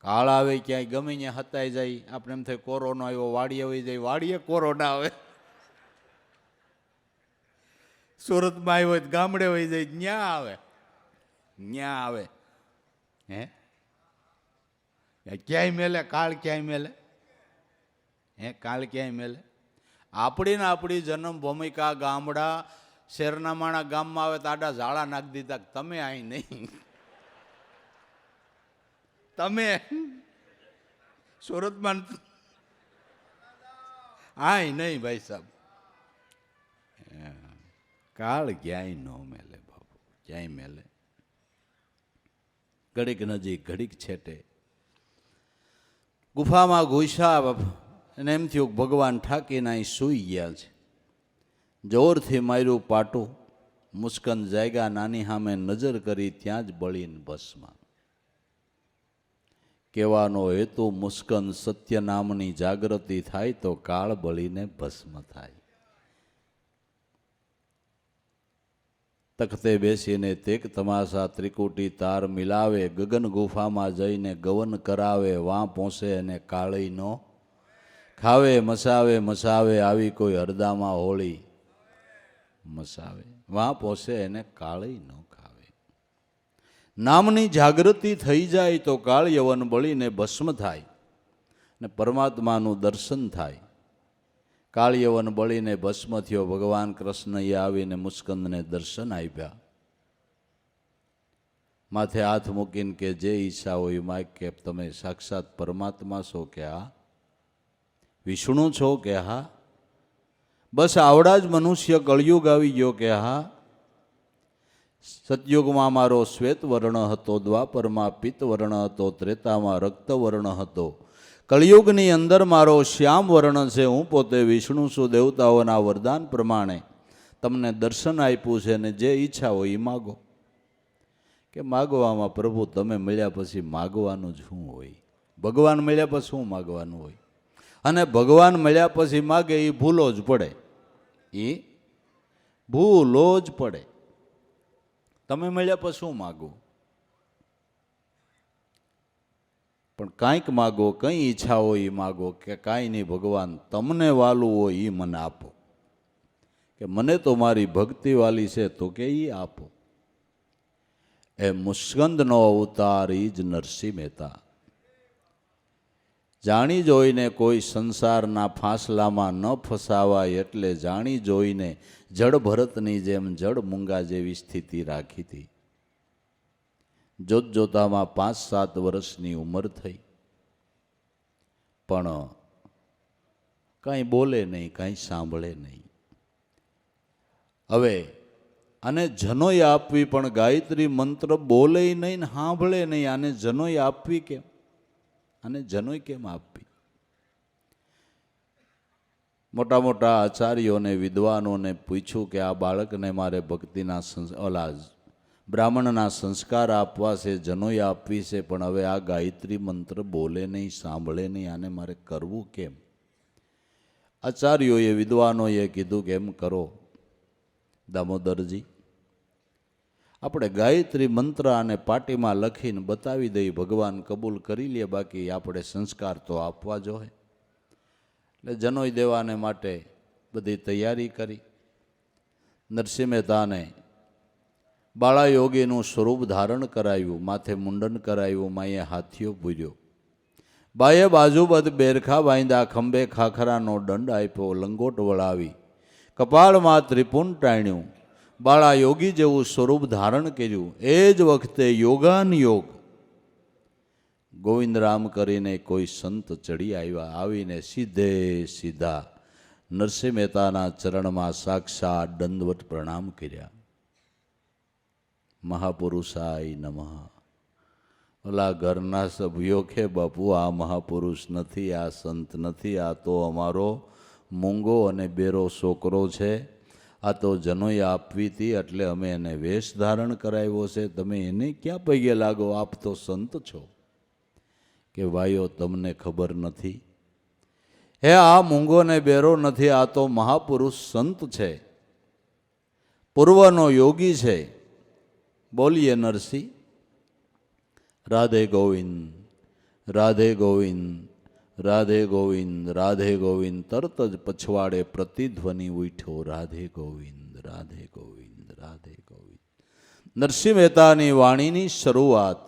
કાળ આવે ક્યાંય ગમે ત્યાં હતાઈ જાય. આપણે એમ થાય કોરોના આવ્યો, વાડીએ વહી જાય, વાડીએ કોરોના આવે. સુરતમાં આવ્યો ગામડે વહી જાય, ન્યા આવે, ન્યા આવે. હે ક્યાંય મેલે કાળ? ક્યાંય મેલે? હે કાળ ક્યાંય મેલે? આપણી ને આપણી જન્મ ભૂમિકા ગામડા શેરના માણા ગામમાં આવે તો આડા ઝાડા નાખી દીધા, તમે અહીં નહીં. તમે સુરતમાં આય નહીં ભાઈ સાહેબ. કાળ ક્યાંય ન મેલે બાબુ, ક્યાંય મેલે. ઘડીક નજીક ઘડીક છેટે ગુફામાં ઘૂસ્યા અને એમ થયું ભગવાન ઠાકીને અહીં સૂઈ ગયા છે. જોરથી માર્યું પાટું. મુસ્કંદ જાયગા નાની સામે નજર કરી ત્યાં જ બળીને ભસ્મ. કહેવાનો હેતુ મુસ્કંદ સત્ય નામની જાગૃતિ થાય તો કાળ બળીને ભસ્મ થાય. તખતે બેસીને તેક તમાશા ત્રિકુટી તાર મિલાવે, ગગન ગુફામાં જઈને ગવન કરાવે, વાં પહોંચે અને કાળી નો ખાવે. મસાવે મસાવે આવી કોઈ હરદામાં હોળી મસાવે, વાં પહોંચે એને કાળી ન ખાવે. નામની જાગૃતિ થઈ જાય તો કાળયવન બળીને ભસ્મ થાય ને પરમાત્માનું દર્શન થાય. કાળયવન બળીને ભસ્મ થયો. ભગવાન કૃષ્ણએ આવીને મુસ્કંદને દર્શન આપ્યા. માથે હાથ મૂકીને કે જે ઈચ્છા હોય માગ, કે તમે સાક્ષાત પરમાત્મા છો કે હા? વિષ્ણુ છો કે હા? બસ આવડા જ મનુષ્ય કળયુગ આવી ગયો કે હા? સતયુગમાં મારો શ્વેત વર્ણ હતો, દ્વાપરમાં પિત્ત વર્ણ હતો, ત્રેતામાં રક્ત વર્ણ હતો, કળિયુગની અંદર મારો શ્યામ વર્ણ છે. હું પોતે વિષ્ણુ છું. દેવતાઓના વરદાન પ્રમાણે તમને દર્શન આપ્યું છે ને જે ઈચ્છા હોય એ માગો. કે માગવામાં પ્રભુ તમે મળ્યા પછી માગવાનું જ શું હોય? ભગવાન મળ્યા પછી શું માગવાનું હોય? અને ભગવાન મળ્યા પછી માગે એ ભૂલો જ પડે, એ ભૂલો જ પડે. તમે મળ્યા પછી શું માગવું? પણ કાંઈક માગો, કંઈ ઈચ્છા હોય એ માગો, કે કાંઈ નહીં ભગવાન તમને વાલું હોય એ મને આપો, કે મને તો મારી ભક્તિ વાલી છે તો કે એ આપો. એ મુસ્કંદનો અવતાર એ જ નરસિંહ મહેતા. જાણી જોઈને કોઈ સંસારના ફાંસલામાં ન ફસાવાય એટલે જાણી જોઈને જડ ભરતની જેમ જડ મૂંગા જેવી સ્થિતિ રાખી હતી. જોત જોતામાં 5-7 વર્ષની ઉંમર થઈ, પણ કાંઈ બોલે નહીં, કાંઈ સાંભળે નહીં. હવે આને જનોય આપવી, પણ ગાયત્રી મંત્ર બોલે નહીં ને સાંભળે નહીં, આને જનોય આપવી કેમ? આને જનોય કેમ આપવી? મોટા મોટા આચાર્યોને, વિદ્વાનોને પૂછ્યું કે આ બાળકને મારે ભક્તિના બ્રાહ્મણના સંસ્કાર આપવા છે, જનોય આપવી છે, પણ હવે આ ગાયત્રી મંત્ર બોલે નહીં, સાંભળે નહીં, આને મારે કરવું કેમ? આચાર્યોએ, વિદ્વાનોએ કીધું કે એમ કરો દામોદરજી, આપણે ગાયત્રી મંત્ર અને પાટીમાં લખીને બતાવી દઈ, ભગવાન કબૂલ કરી લે, બાકી આપણે સંસ્કાર તો આપવા જોઈએ. એટલે જનોય દેવાને માટે બધી તૈયારી કરી. નરસિંહ મહેતાને બાળા યોગીનું સ્વરૂપ ધારણ કરાવ્યું, માથે મુંડન કરાવ્યું, માએ હાથીઓ પૂર્યો, બાએ બાજુબદ બેરખા બાંધ્યા, ખંભે ખાખરાનો દંડ આપ્યો, લંગોટ વળાવી, કપાળમાં ત્રિપુન ટાણ્યું, બાળા યોગી જેવું સ્વરૂપ ધારણ કર્યું. એ જ વખતે યોગાન યોગ ગોવિંદરામ કરીને કોઈ સંત ચડી આવ્યા. આવીને સીધે સીધા નરસિંહ મહેતાના ચરણમાં સાક્ષાત દંડવત પ્રણામ કર્યા. મહાપુરુષાય નમઃ. ઓલા ઘરના સભ્યો કે બાપુ આ મહાપુરુષ નથી, આ સંત નથી, આ તો અમારો મૂંગો અને બેરો છોકરો છે, આ તો જનોય આપવી હતી એટલે અમે એને વેશ ધારણ કરાવ્યો છે, તમે એને ક્યાં પગે લાગો? આપ તો સંત છો. કે ભાઈઓ તમને ખબર નથી, હે આ મૂંગો ને બેરો નથી, આ તો મહાપુરુષ સંત છે, પૂર્વનો યોગી છે. બોલીએ નરસિંહ રાધે ગોવિંદ, રાધે ગોવિંદ, રાધે ગોવિંદ, રાધે ગોવિંદ. તરત જ પછવાડે પ્રતિધ્વનિ ઉઠ્યો, રાધે ગોવિંદ, રાધે ગોવિંદ, રાધે ગોવિંદ. નરસિંહ મહેતાની વાણીની શરૂઆત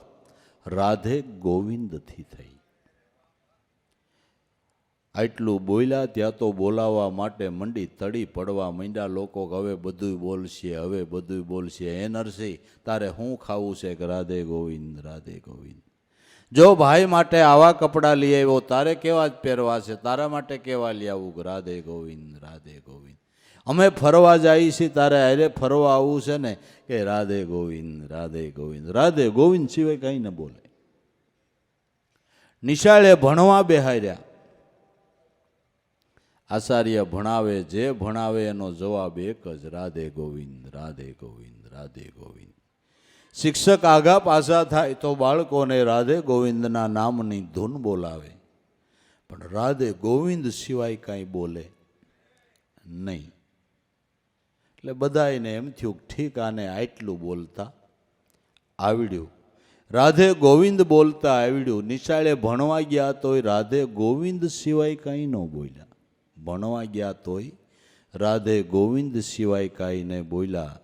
રાધે ગોવિંદથી થઈ. આટલું બોલ્યા ત્યાં તો બોલાવવા માટે મંડી તડી પડવા માંડ્યા લોકો. હવે બધું બોલશે, હવે બધું બોલશે. હે નરસિંહ, તારે શું ખાવું છે? કે રાધે ગોવિંદ, રાધે ગોવિંદ. જો ભાઈ માટે આવા કપડાં લઈ આવ્યો, તારે કેવા જ પહેરવા છે? તારા માટે કેવા લઈ આવું? રાધે ગોવિંદ, રાધે ગોવિંદ. અમે ફરવા જઈએ છીએ, તારે અરે ફરવા આવવું છે ને? કે રાધે ગોવિંદ, રાધે ગોવિંદ. રાધે ગોવિંદ સિવાય કંઈ ન બોલે. નિશાળે ભણવા બેહાર્યા. આચાર્ય ભણાવે, જે ભણાવે એનો જવાબ એક જ, રાધે ગોવિંદ, રાધે ગોવિંદ, રાધે ગોવિંદ. શિક્ષક આગા પાછા થાય તો બાળકોને રાધે ગોવિંદના નામની ધૂન બોલાવે, પણ રાધે ગોવિંદ સિવાય કાંઈ બોલે નહીં. એટલે બધાને એમ થયું ઠીક, આને આટલું બોલતા આવડ્યું, રાધે ગોવિંદ બોલતા આવડ્યું. નિશાળે ભણવા ગયા તોય રાધે ગોવિંદ સિવાય કાંઈ ન બોલ્યા. ભણવા ગયા તોય રાધે ગોવિંદ સિવાય કાંઈ ન બોલ્યા.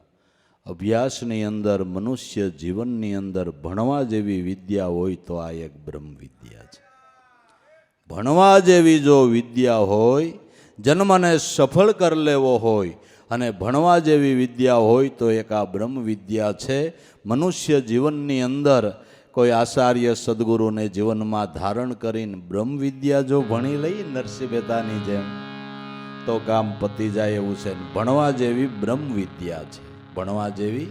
અભ્યાસની અંદર, મનુષ્ય જીવનની અંદર ભણવા જેવી વિદ્યા હોય તો આ એક બ્રહ્મ વિદ્યા છે. ભણવા જેવી જો વિદ્યા હોય, જન્મને સફળ કરી લેવો હોય અને ભણવા જેવી વિદ્યા હોય તો એક આ બ્રહ્મ વિદ્યા છે. મનુષ્ય જીવનની અંદર કોઈ આચાર્ય સદગુરુને જીવનમાં ધારણ કરીને બ્રહ્મ વિદ્યા જો ભણી લઈ નરસિંહ મહેતાની જેમ તો કામ પતી જાય એવું છે. ભણવા જેવી બ્રહ્મ વિદ્યા છે, ભણવા જેવી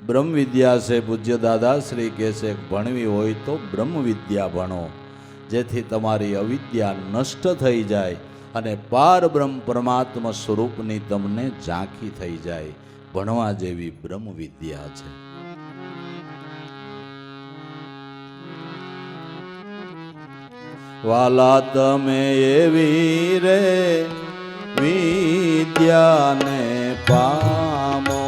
બ્રહ્મ વિદ્યા છે. પૂજ્ય દાદાશ્રી કહે છે, ભણવી હોય તો બ્રહ્મ વિદ્યા ભણો, જેથી તમારી અવિદ્યા નષ્ટ થઈ જાય અને પાર બ્રહ્મ પરમાત્મા સ્વરૂપની તમને ઝાંખી થઈ જાય. ભણવા જેવી બ્રહ્મ વિદ્યા છે. વાલા તમે એવી રે વિદ્યાને પામો,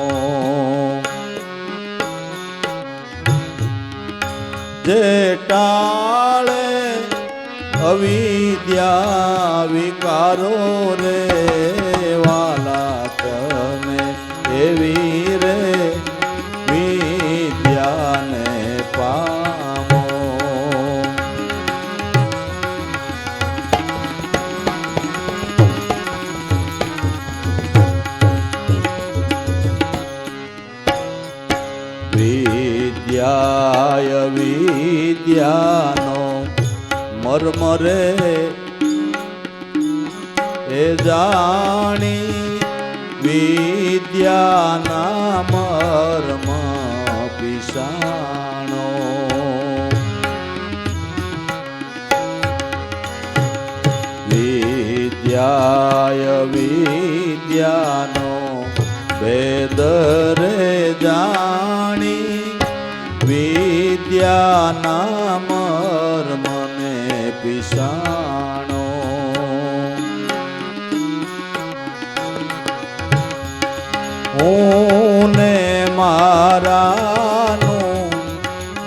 જે ટાળે અવિદ્યા વિકારો રે વાલા તમે એવી રે વિદ્યાને પામો. વિદ્યાય વિદ્યાનો મર્મ રે એ જાણી વિદ્યાના મર્મ પીસાણો. વિદ્યાય વિદ્યાનો ભેદ રે જાણી વિદ્યાના મર્મને પીસાણો. હું ને મારાનું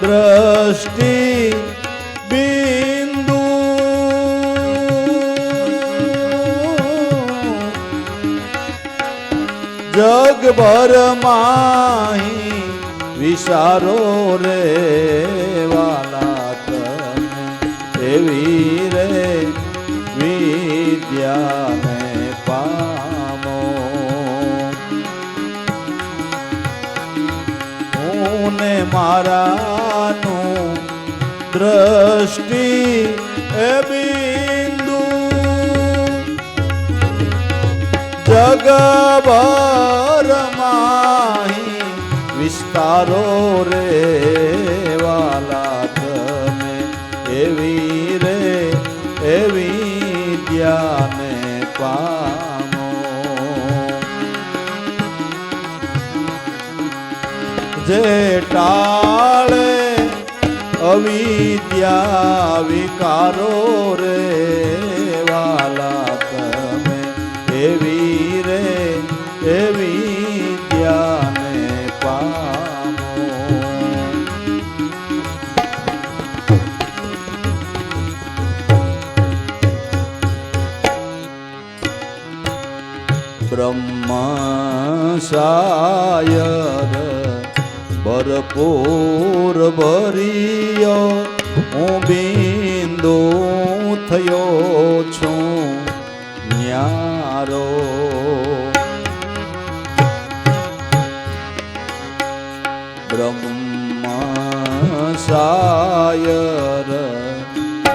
દ્રષ્ટિ બિંદુ જગભર માહી વિચારો રે વાલા તમે એવી રે વિદ્યાને પામો. હું ને મારાનું દ્રષ્ટિ એ બિંદુ જગભર માહી વિસ્તારો રે વાલા તમે એવી રે એવી વિદ્યાને પામો. જે ટાળે અવિદ્યા વિકારો રે વાલા તમે એવી રે એવી વિદ્યાને પામો. બ્રહ્મ શાયર ભરપૂર ભર્યો હું બિંદુ થયો છું ન્યારો. બ્રહ્મ શાયર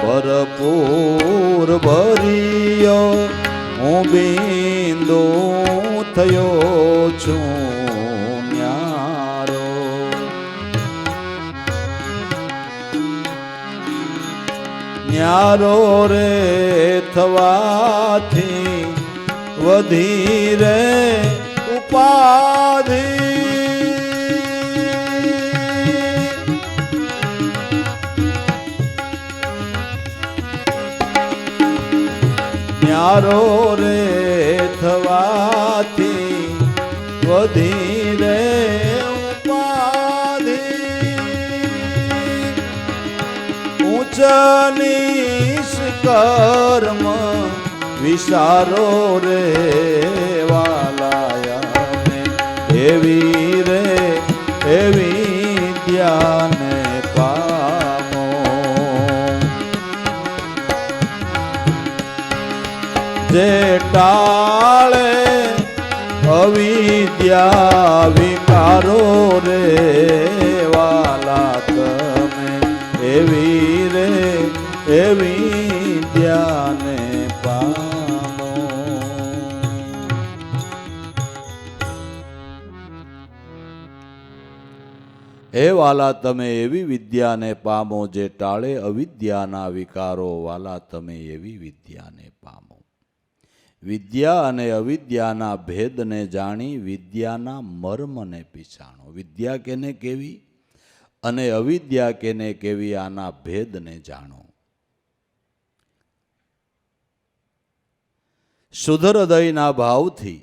ભરપૂર ભર્યો હું બિંદુ થયો છું ન્યારો. ન્યારો રે થવાથી વધી રે ઉપાધિ. ન્યારો રે થવાથી વધી રે ઉપાધિ. ઊંચ નીચ કર્મ વિચારો રે વાલાયાને એવી રે એવી વિદ્યાને પામો. જે ટાળે અવિદ્યા વિકારો રે વાલા તમે એવી રે એવી વિદ્યાને પામો. હે વાલા તમે એવી વિદ્યાને પામો જે ટાળે અવિદ્યાના વિકારો. વાલા તમે એવી વિદ્યાને પામો. વિદ્યા અને અવિદ્યાના ભેદને જાણી વિદ્યાના મર્મને પીછાણો. વિદ્યા કેને કેવી અને અવિદ્યા કેને કેવી આના ભેદને જાણો. શુદ્ધ હૃદયના ભાવથી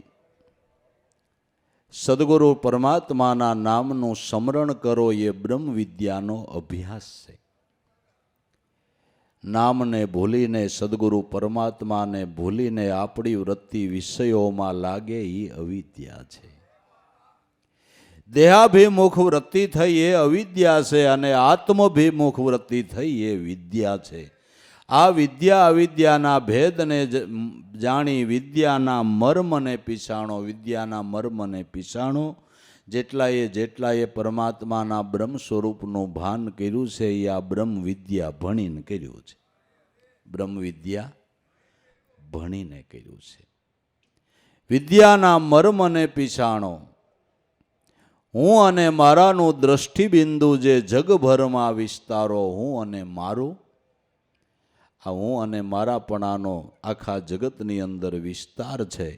સદગુરુ પરમાત્માના નામનું સ્મરણ કરો. એ બ્રહ્મ વિદ્યાનો અભ્યાસ છે. નામને ભૂલીને સદગુરુ પરમાત્માને ભૂલીને આપણી વૃત્તિ વિષયોમાં લાગે એ અવિદ્યા છે. દેહાભિમુખ વૃત્તિ થઈ એ અવિદ્યા છે અને આત્મભિમુખ વૃત્તિ થઈ એ વિદ્યા છે. આ વિદ્યા અવિદ્યાના ભેદને જાણી વિદ્યાના મર્મને પીછાણો, વિદ્યાના મર્મને પીછાણો. જેટલાએ પરમાત્માના બ્રહ્મ સ્વરૂપનું ભાન કર્યું છે એ આ બ્રહ્મ વિદ્યા ભણીને કર્યું છે. બ્રહ્મ વિદ્યા ભણીને કર્યું છે. વિદ્યાના મર્મને પીછાણો. હું અને મારાનું દ્રષ્ટિબિંદુ જે જગભરમાં વિસ્તારો, હું અને મારું, આ હું અને મારાપણાનો આખા જગતની અંદર વિસ્તાર છે.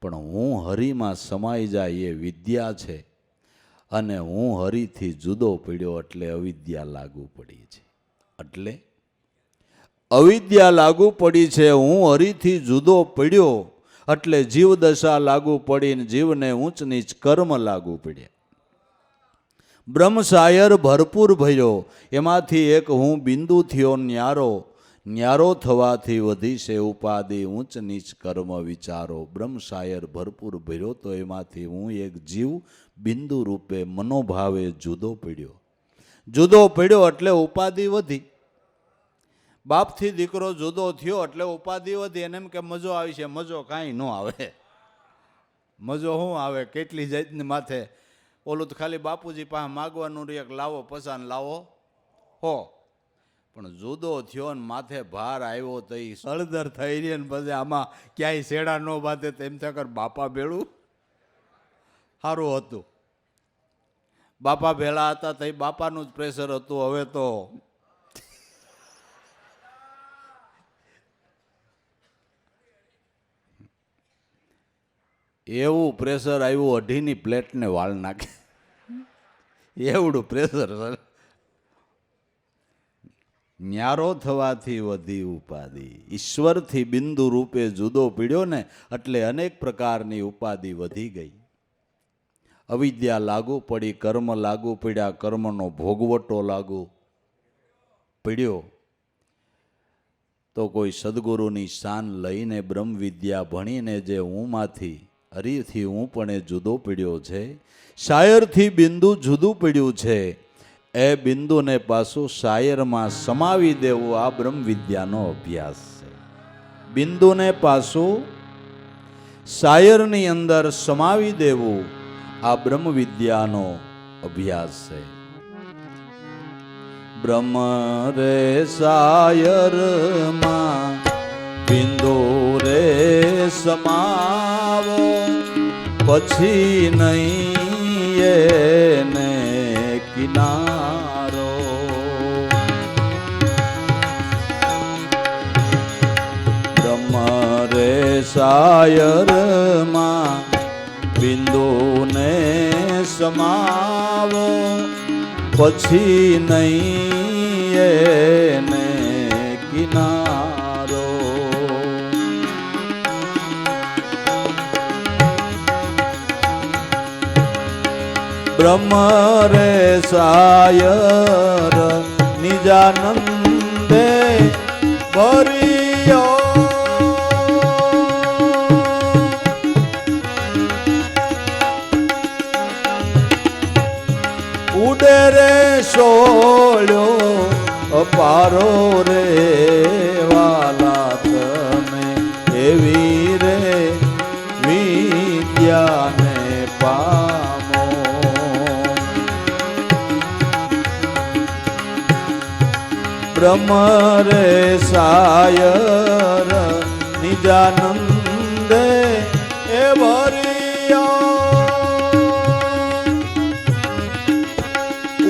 પણ હું હરિમાં સમાઈ જાય એ વિદ્યા છે અને હું હરિથી જુદો પડ્યો એટલે અવિદ્યા લાગુ પડી છે. એટલે અવિદ્યા લાગુ પડી છે. હું હરિથી જુદો પડ્યો એટલે જીવદશા લાગુ પડીને જીવને ઊંચ નીચ કર્મ લાગુ પડ્યા. બ્રહ્મશાયર ભરપૂર ભર્યો, એમાંથી એક હું બિંદુ થયો ન્યારો. ન્યારો થવાથી વધી છે ઉપાધિ, ઊંચ નીચ કર્મ વિચારો. બ્રહ્મશાયર ભરપૂર ભર્યો તો એમાંથી હું એક જીવ બિંદુ રૂપે મનોભાવે જુદો પડ્યો. જુદો પડ્યો એટલે ઉપાધિ વધી. બાપથી દીકરો જુદો થયો એટલે ઉપાધિ વધી. એને એમ કે મજો આવી છે, મજો કાંઈ ન આવે. મજો શું આવે? કેટલી જાતની માથે ઓલું તો ખાલી બાપુજી પાસે માગવાનું રે, લાવો પસાન લાવો હો. પણ જુદો થયો ને માથે ભાર આવ્યો તો એ સળદર થઈ રહી ને પછી આમાં ક્યાંય શેડા ન બાંધે તેમ થકર બાપા ભેળું સારું હતું. બાપા ભેળા હતા તો બાપાનું જ પ્રેશર હતું. હવે તો એવું પ્રેશર આવ્યું, અઢીની પ્લેટને વાળ નાખે એવડું પ્રેશર. ન્યારો થવાથી વધી ઉપાધિ. ઈશ્વરથી બિંદુ રૂપે જુદો પીડ્યો ને એટલે અનેક પ્રકારની ઉપાધિ વધી ગઈ. અવિદ્યા લાગુ પડી, કર્મ લાગુ પડ્યા, કર્મનો ભોગવટો લાગુ પડ્યો. તો કોઈ સદગુરુની શાન લઈને બ્રહ્મ વિદ્યા ભણીને જે હુંમાંથી હરિથી હું પણ જુદો પડ્યો છે, શાયરથી બિંદુ જુદું પડ્યું છે, એ બિંદુને પાછું શાયરમાં સમાવી દેવું આ બ્રહ્મ વિદ્યાનો અભ્યાસ છે. બિંદુને પાછું શાયરની અંદર સમાવી દેવું આ બ્રહ્મ વિદ્યાનો અભ્યાસ છે. બ્રહ્મ રે શાયરમાં બિંદુ રે સમાવો, પછી નહીં એને કિનારો. બ્રહ્મ રે શાયરમાં બિંદુને સમાવો, પછી નહીં એને કિનારો. બ્રહ્મ રે શાયર નિજાનંદે ભર્યો, ઉડે રે સોળ્યો અપારો રે વાલા તમે, એવી રે વિદ્યાને પામો. બ્રહ્મ રે શાયર નિજાનંદે એ ભર્યો,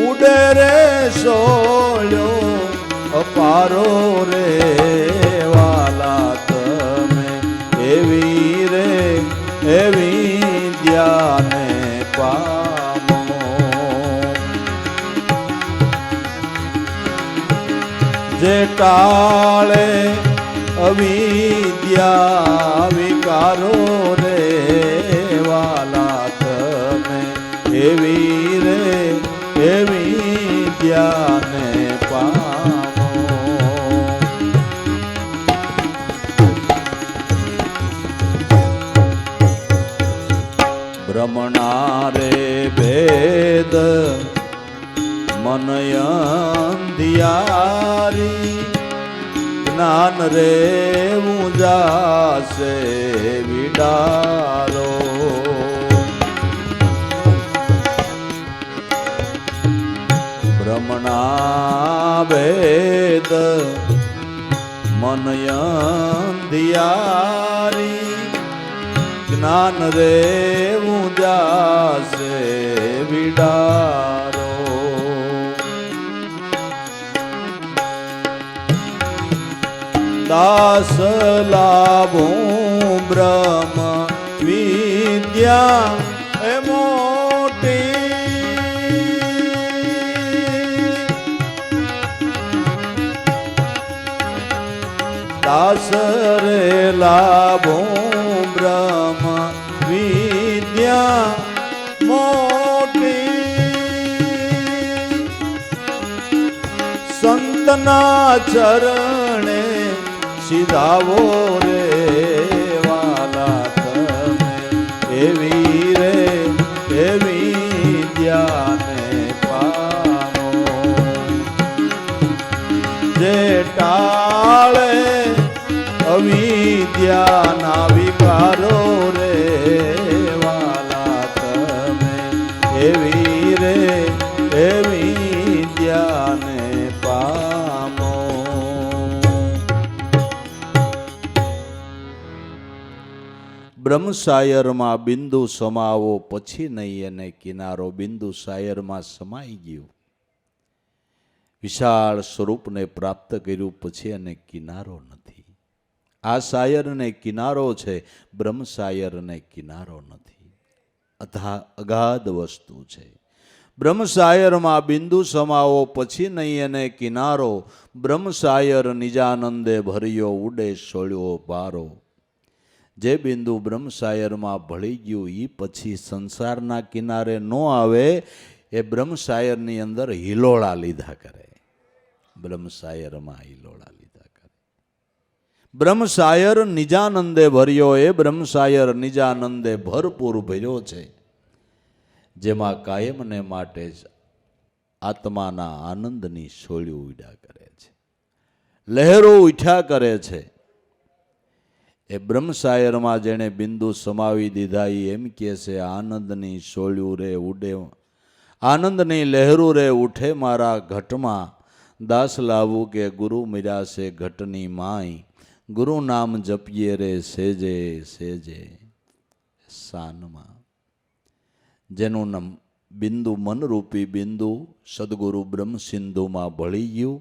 ઉડે રે સોળ્યો અપારો રે વાલા તમે, એવી રે એવી વિદ્યાને પામો. જે ટાળે અવિદ્યા વિકારો રે વાલા તમે, એવી રે એવી વિદ્યાને પામો. ભેદ મન અંધિયારી જ્ઞાન રે જાશે વિડારો બ્રહ્મણા ભેદ મન અંધિયારી જ્ઞાન રે જાશે વિડારો દાસ લાભું બ્રહ્મ વિદ્યા એ મોટી દાસ રે લાભું બ્રહ્મ વિદ્યા મોટી સંતના ચરણે સીધાવો રે વાલા તમે એવી રે એવી જ્ઞાને પામો જે ટાળે અવિદ્યાના વિકારો રે વાલા તમે એવી રે એવી જ્ઞાને પામો બ્રહ્મ સાયરમાં બિંદુ સમાવો પછી નહીં એને કિનારો બિંદુ સાયરમાં સમાઈ ગયું વિશાળ સ્વરૂપને પ્રાપ્ત કર્યું પછી એને કિનારો નથી આ સાયરને કિનારો છે બ્રહ્મ સાયરને કિનારો નથી અગાધ વસ્તુ છે બ્રહ્મ સાયરમાં બિંદુ સમાવો પછી નહીં એને કિનારો બ્રહ્મ સાયર નિજાનંદે ભર્યો ઉડે સોળ્યો પારો જે બિંદુ બ્રહ્મ સાયરમાં ભળી ગયું એ પછી સંસારના કિનારે ન આવે એ બ્રહ્મ સાયરની અંદર હિલોળા લીધા કરે બ્રહ્મ સાયરમાં હિલોળા લીધા કરે બ્રહ્મ સાયર નિજાનંદે ભર્યો એ બ્રહ્મ સાયર નિજાનંદે ભરપૂર ભર્યો છે જેમાં કાયમને માટે જ આત્માના આનંદની સોળ્યું ઉડ્યા કરે છે લહેરો ઉઠ્યા કરે છે એ બ્રહ્મ સાયરમાં જેણે બિંદુ સમાવી દીધા એમ કહે છે આનંદની સોળ્યું રે ઉડે આનંદની લહેરું રે ઉઠે મારા ઘટમાં દાસ લાવું કે ગુરુ મીરા છે ઘટની માય ગુરુ નામ જપીએ રે સેજે સેજે સાનમાં જેનું બિંદુ મનરૂપી બિંદુ સદગુરુ બ્રહ્મ સિંધુમાં ભળી ગયું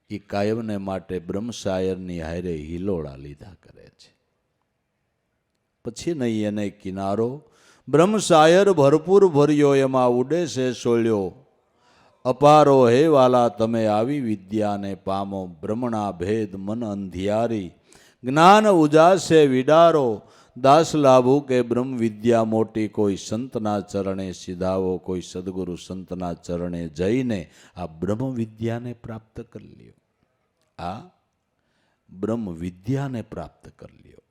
એ કાયમને માટે બ્રહ્મ સાયરની હારે હિલોળા લીધા કરે છે પછી નહીં એને કિનારો બ્રહ્મ સાયર ભરપૂર ભર્યો એમાં ઉડે છે સોળ્યો અપારો હે વાલા તમે આવી વિદ્યાને પામો બ્રહ્મણા ભેદ મન અંધિયારી જ્ઞાન ઉજાસે વિડારો દાસ લાભુ કે બ્રહ્મ વિદ્યા મોટી કોઈ સંતના ચરણે સીધાવો કોઈ સદગુરુ સંતના ચરણે જઈને આ બ્રહ્મ વિદ્યાને પ્રાપ્ત કરી લ્યો આ બ્રહ્મ વિદ્યાને પ્રાપ્ત કરી લ્યો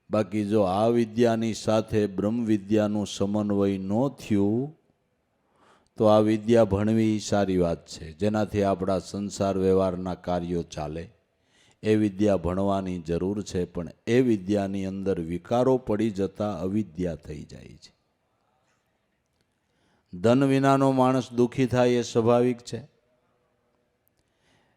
બાકી જો આ વિદ્યાની સાથે બ્રહ્મ વિદ્યાનું સમન્વય ન થયું તો આ વિદ્યા ભણવી સારી વાત છે જેનાથી આપણા સંસાર વ્યવહારના કાર્યો ચાલે એ વિદ્યા ભણવાની જરૂર છે પણ એ વિદ્યાની અંદર વિકારો પડી જતા અવિદ્યા થઈ જાય છે ધન વિનાનો માણસ દુઃખી થાય એ સ્વાભાવિક છે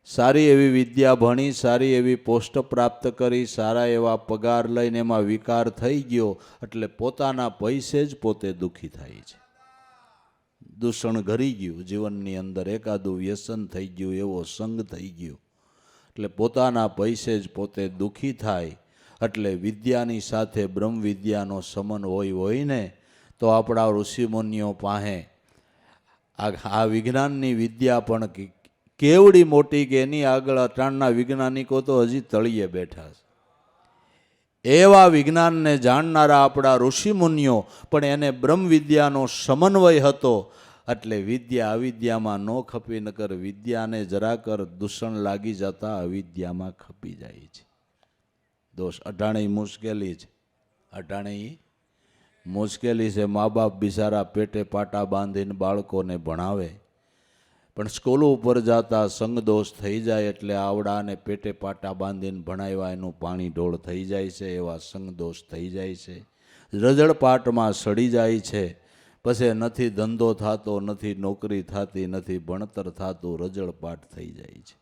સારી એવી વિદ્યા ભણી સારી એવી પોસ્ટ પ્રાપ્ત કરી સારા એવા પગાર લઈને એમાં વિકાર થઈ ગયો એટલે પોતાના પૈસે જ પોતે દુઃખી થાય છે દૂષણ ઘરી ગયું જીવનની અંદર એકાદું વ્યસન થઈ ગયું એવો સંગ થઈ ગયો એટલે પોતાના પૈસે જ પોતે દુઃખી થાય એટલે વિદ્યાની સાથે બ્રહ્મ વિદ્યાનો સમન્વય હોય ને તો આપણા ઋષિમુનિઓ પાસે આ વિજ્ઞાનની વિદ્યા પણ કેવડી મોટી કે એની આગળ અટાણના વૈજ્ઞાનિકો તો હજી તળિયે બેઠા છે એવા વિજ્ઞાનને જાણનારા આપણા ઋષિમુનિઓ પણ એને બ્રહ્મ વિદ્યાનો સમન્વય હતો એટલે વિદ્યા અવિદ્યામાં ન ખપી નકર વિદ્યાને જરાકર દૂષણ લાગી જતા અવિદ્યામાં ખપી જાય છે દોષ અટાણે મુશ્કેલી છે અટાણે મુશ્કેલી છે. મા બાપ બિચારા પેટે પાટા બાંધીને બાળકોને ભણાવે, પણ સ્કૂલ ઉપર જતા સંગદોષ થઈ જાય એટલે આવડાને પેટે પાટા બાંધીને ભણાવ્યા એનું પાણી ઢોળ થઈ જાય છે, એવા સંગદોષ થઈ જાય છે. રજળપાટમાં સડી જાય છે. પછી નથી ધંધો થતો, નથી નોકરી થતી, નથી ભણતર થતું, રજળપાટ થઈ જાય છે.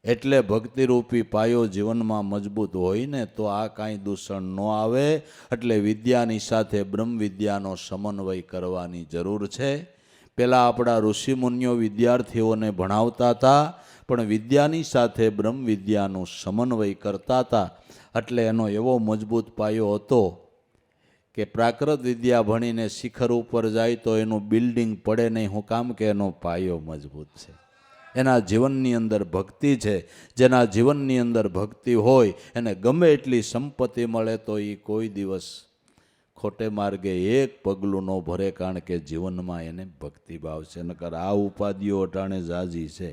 એટલે ભક્તિરૂપી પાયો જીવનમાં મજબૂત હોય ને તો આ કાંઈ દૂષણ ન આવે. એટલે વિદ્યાની સાથે બ્રહ્મ વિદ્યાનો સમન્વય કરવાની જરૂર છે. પહેલાં આપણા ઋષિમુનિઓ વિદ્યાર્થીઓને ભણાવતા હતા, પણ વિદ્યાની સાથે બ્રહ્મ વિદ્યાનો સમન્વય કરતા હતા. એટલે એનો એવો મજબૂત પાયો હતો કે પ્રાકૃત વિદ્યા ભણીને શિખર ઉપર જાય તો એનું બિલ્ડિંગ પડે નહીં. હું કામ કે એનો પાયો મજબૂત છે, એના જીવનની અંદર ભક્તિ છે. જેના જીવનની અંદર ભક્તિ હોય એને ગમે એટલી સંપત્તિ મળે તો એ કોઈ દિવસ ખોટે માર્ગે એક પગલું ન ભરે, કારણ કે જીવનમાં એને ભક્તિભાવ છે. નકર આ ઉપાધિઓ અટાણે જાજી છે.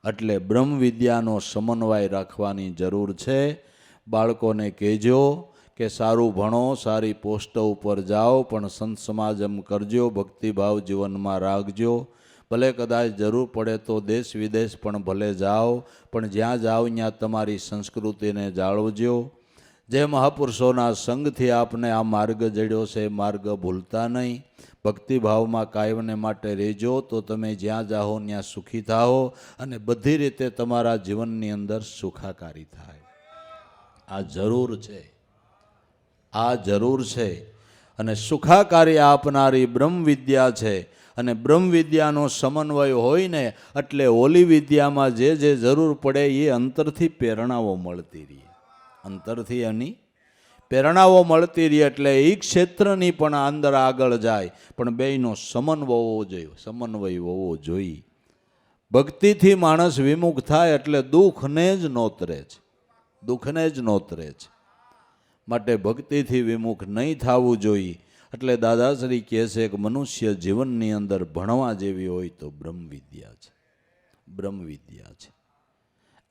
એટલે બ્રહ્મ વિદ્યાનો સમન્વય રાખવાની જરૂર છે. બાળકોને કહેજો કે સારું ભણો, સારી પોસ્ટ ઉપર જાઓ, પણ સંત સમાજમ કરજો, ભક્તિભાવ જીવનમાં રાખજો. ભલે કદાચ જરૂર પડે તો દેશ વિદેશ પણ ભલે જાઓ, પણ જ્યાં જાઓ ત્યાં તમારી સંસ્કૃતિને જાળવજો. જે મહાપુરુષોના સંગથી આપને આ માર્ગ જડ્યો છે, માર્ગ ભૂલતા નહીં. ભક્તિભાવમાં કાયમને માટે રહેજો તો તમે જ્યાં જાઓ ત્યાં સુખી થાઓ અને બધી રીતે તમારા જીવનની અંદર સુખાકારી થાય. આ જરૂર છે, આ જરૂર છે. અને સુખાકારી આપનારી બ્રહ્મ વિદ્યા છે. અને બ્રહ્મ વિદ્યાનો સમન્વય હોય ને એટલે ઓલી વિદ્યામાં જે જે જરૂર પડે એ અંતરથી પ્રેરણાઓ મળતી રહે, અંતરથી એની પ્રેરણાઓ મળતી રહે. એટલે એ ક્ષેત્રની પણ અંદર આગળ જાય, પણ બેયનો સમન્વય હોવો જોઈએ, સમન્વય હોવો જોઈએ. ભક્તિથી માણસ વિમુખ થાય એટલે દુઃખને જ નોતરે છે, દુઃખને જ નોતરે છે. માટે ભક્તિથી વિમુખ નહીં થવું જોઈએ. એટલે દાદાશ્રી કહે છે કે મનુષ્ય જીવનની અંદર ભણવા જેવી હોય તો બ્રહ્મ વિદ્યા છે, બ્રહ્મ વિદ્યા છે.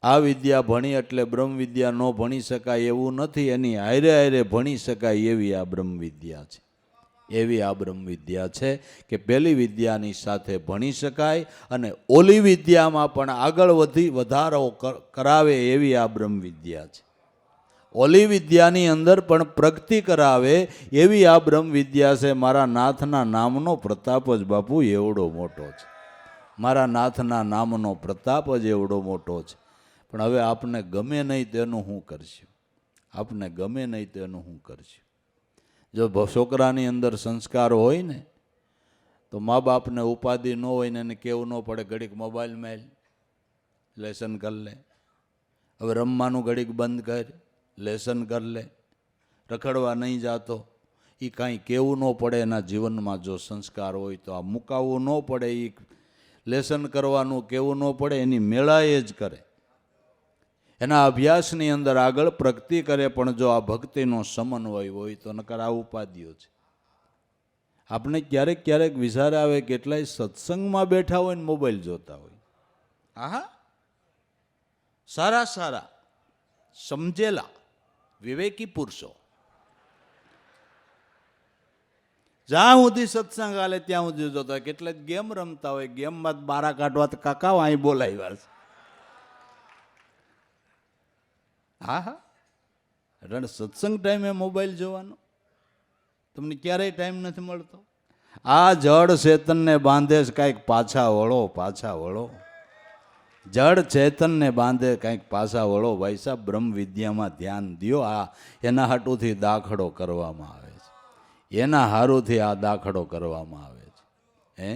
આ વિદ્યા ભણી એટલે બ્રહ્મ વિદ્યા ન ભણી શકાય એવું નથી, એની હારે હારે ભણી શકાય એવી આ બ્રહ્મ વિદ્યા છે. એવી આ બ્રહ્મ વિદ્યા છે કે પહેલી વિદ્યાની સાથે ભણી શકાય અને ઓલી વિદ્યામાં પણ આગળ વધારો કરાવે એવી આ બ્રહ્મ વિદ્યા છે. ઓલી વિદ્યાની અંદર પણ પ્રગતિ કરાવે એવી આ બ્રહ્મ વિદ્યા છે. મારા નાથના નામનો પ્રતાપ જ બાપુ એવડો મોટો છે, મારા નાથના નામનો પ્રતાપ જ એવડો મોટો છે. પણ હવે આપને ગમે નહીં તેનું શું કરશું, આપને ગમે નહીં તેનું શું કરશું. જો છોકરાની અંદર સંસ્કાર હોય ને તો મા બાપને ઉપાધિ ન હોય ને એને કેવું ન પડે ઘડીક મોબાઈલ મેલ લેસન કરી લે, હવે રમવાનું ઘડીક બંધ કર લેસન કર લે, રખડવા નહીં જાતો, એ કાંઈ કહેવું ન પડે. એના જીવનમાં જો સંસ્કાર હોય તો આ મુકાવવું ન પડે, એ લેસન કરવાનું કહેવું ન પડે, એની મેળાએ જ કરે, એના અભ્યાસની અંદર આગળ પ્રગતિ કરે. પણ જો આ ભક્તિનો સમન્વય હોય તો નકર આ ઉપાધિઓ છે. આપણે ક્યારેક ક્યારેક વિચાર આવે કેટલાય સત્સંગમાં બેઠા હોય ને મોબાઈલ જોતા હોય. આહા, સારા સારા સમજેલા વિવેકી પુરુષો જ્યાં સુધી સત્સંગ હાલે ત્યાં સુધી જોતા હોય. કેટલાક ગેમ રમતા હોય, ગેમમાં બારા કાઢવા તો કાકા અહીં બોલાવ્યા છે. હા હા, એટલે સત્સંગ ટાઈમે મોબાઈલ જોવાનો તમને ક્યારેય ટાઈમ નથી મળતો. આ જડ ચેતનને બાંધે છે, કાંઈક પાછા વળો, પાછા વળો. જડ ચેતનને બાંધે કાંઈક પાછા વળો. ભાઈ સાહેબ, બ્રહ્મ વિદ્યામાં ધ્યાન દ્યો. આ એના હાટુથી દાખલો કરવામાં આવે છે, એના હારુથી આ દાખલો કરવામાં આવે છે. હે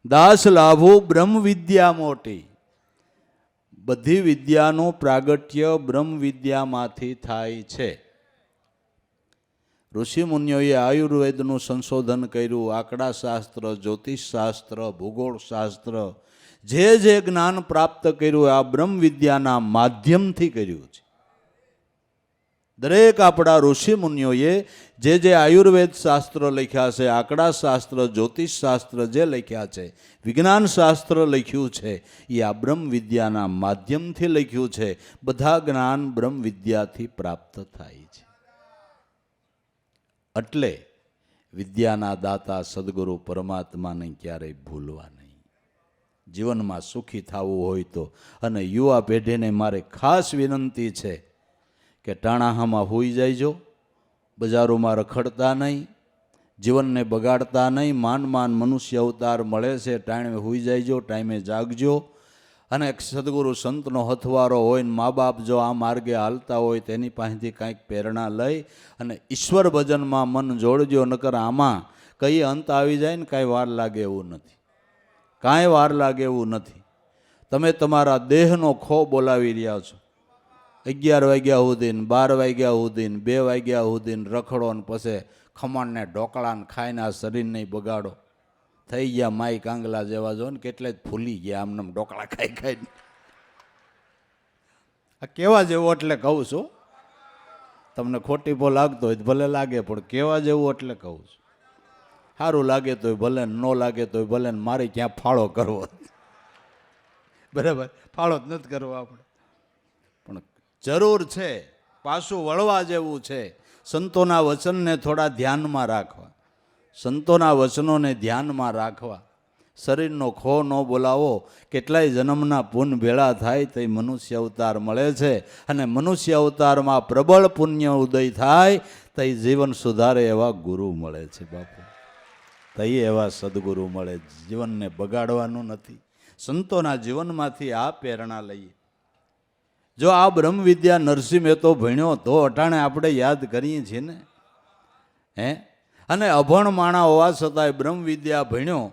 દાસ લાભો બ્રહ્મ વિદ્યા મોટી. બધી વિદ્યાનું પ્રાગટ્ય બ્રહ્મ વિદ્યામાંથી થાય છે. ઋષિમુનિઓએ આયુર્વેદનું સંશોધન કર્યું, આંકડાશાસ્ત્ર, જ્યોતિષશાસ્ત્ર, ભૂગોળશાસ્ત્ર, જે જે જ્ઞાન પ્રાપ્ત કર્યું આ બ્રહ્મ વિદ્યાના માધ્યમથી કર્યું છે. દરેક આપણા ઋષિમુનિઓએ જે જે આયુર્વેદ શાસ્ત્ર લખ્યા છે, આંકડાશાસ્ત્ર, જ્યોતિષશાસ્ત્ર જે લખ્યા છે, વિજ્ઞાન શાસ્ત્ર લખ્યું છે, એ આ બ્રહ્મ વિદ્યાના માધ્યમથી લખ્યું છે. બધા જ્ઞાન બ્રહ્મ વિદ્યાથી પ્રાપ્ત થાય છે. એટલે વિદ્યાના દાતા સદગુરુ પરમાત્માને ક્યારેય ભૂલવા નહીં. જીવનમાં સુખી થવું હોય તો. અને યુવા પેઢીને મારે ખાસ વિનંતી છે કે ટાણાહામાં હોઈ જાયજો, બજારોમાં રખડતા નહીં, જીવનને બગાડતા નહીં. માન મનુષ્ય અવતાર મળે છે, ટાણે હોઈ જાયજો, ટાઈમે જાગજો. અને સદગુરુ સંતનો હથવારો હોય ને મા બાપ જો આ માર્ગે હાલતા હોય તેની પાસેથી કાંઈક પ્રેરણા લઈ અને ઈશ્વર ભજનમાં મન જોડજો. નકર આમાં કઈ અંત આવી જાય ને કાંઈ વાર લાગે એવું નથી, કાંઈ વાર લાગે એવું નથી. તમે તમારા દેહનો ખો બોલાવી રહ્યા છો. 11 વાગ્યા સુધી, 12 વાગ્યા સુધી, 2 વાગ્યા સુધી રખડો ને પછી ખમણને ઢોકળાને ખાઈને આ શરીરને બગાડો. થઈ ગયા માઈ કાંગલા જેવા જો ને, કેટલે જ ફૂલી ગયા આમને ઢોકળા ખાઈ ખાઈને. આ કેવા જેવું એટલે કહું છું. તમને ખોટીપો લાગતો હોય તો ભલે લાગે, પણ કેવા જેવું એટલે કહું છું. સારું લાગે તોય ભલે, ન લાગે તોય ભલે, મારે ક્યાં ફાળો કરવો. બરાબર, ફાળો જ નથી કરવો આપણે. પણ જરૂર છે, પાછું વળવા જેવું છે. સંતોના વચનને થોડા ધ્યાનમાં રાખવા, સંતોના વચનોને ધ્યાનમાં રાખવા. શરીરનો ખો ન બોલાવો. કેટલાય જન્મના પુન ભેળા થાય તે મનુષ્ય અવતાર મળે છે. અને મનુષ્ય અવતારમાં પ્રબળ પુણ્ય ઉદય થાય તે જીવન સુધારે એવા ગુરુ મળે છે. બાપુ, તઈ એવા સદગુરુ મળે. જીવનને બગાડવાનું નથી. સંતોના જીવનમાંથી આ પ્રેરણા લઈએ. જો આ બ્રહ્મ વિદ્યા નરસિંહ મહેતો ભણ્યો તો અટાણે આપણે યાદ કરીએ છીએ ને. અને અભણ માણા હોવા છતાંય બ્રહ્મ વિદ્યા ભણ્યો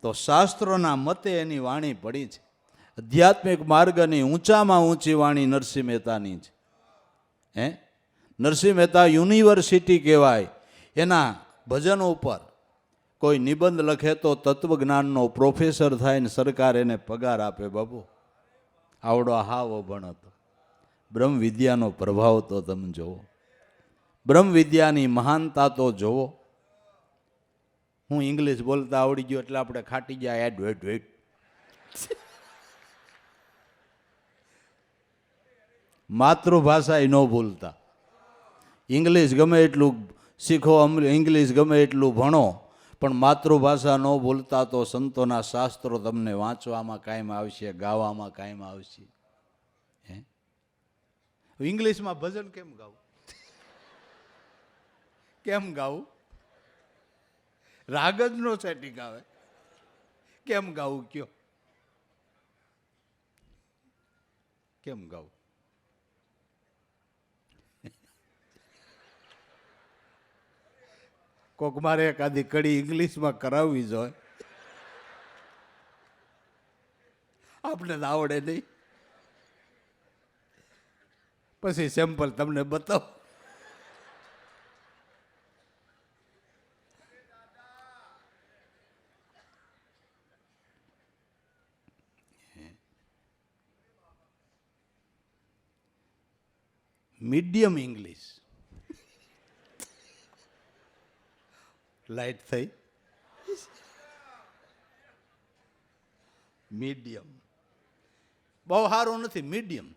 તો શાસ્ત્રોના મતે એની વાણી પડી છે. આધ્યાત્મિક માર્ગની ઊંચામાં ઊંચી વાણી નરસિંહ મહેતાની છે. નરસિંહ મહેતા યુનિવર્સિટી કહેવાય. એના ભજન ઉપર કોઈ નિબંધ લખે તો તત્વજ્ઞાનનો પ્રોફેસર થાય ને સરકાર એને પગાર આપે. બાબુ, આવડો હાવ અભણ હતો. બ્રહ્મ વિદ્યાનો પ્રભાવ તો તમે જુઓ, બ્રહ્મ વિદ્યાની મહાનતા તો જુઓ. હું ઇંગ્લિશ બોલતા આવડી ગયો એટલે આપણે ખાટી ગયા. એડ વેટ વેટ માતૃભાષા ન ભૂલતા. ઇંગ્લિશ ગમે એટલું શીખો, ઇંગ્લિશ ગમે એટલું ભણો, પણ માતૃભાષા ન ભૂલતા તો સંતોના શાસ્ત્રો તમને વાંચવામાં કાયમ આવશે, ગાવામાં કાયમ આવશે. ઇંગ્લિશમાં ભજન કેમ ગાવું? કેમ ગાવું? રાગ જ નો સેટિંગ આવે. કેમ ગાવું કયો? કેમ ગાવું? કોક મારે એકાદી કડી ઇંગ્લિશમાં કરાવવી જોઈએ. આપણે તો આવડે નહીં. પછી સેમ્પલ તમને બતાવો. મીડિયમ ઇંગ્લિશ લાઈટ થઈ. મીડિયમ બહુ સારું નથી, મીડિયમ.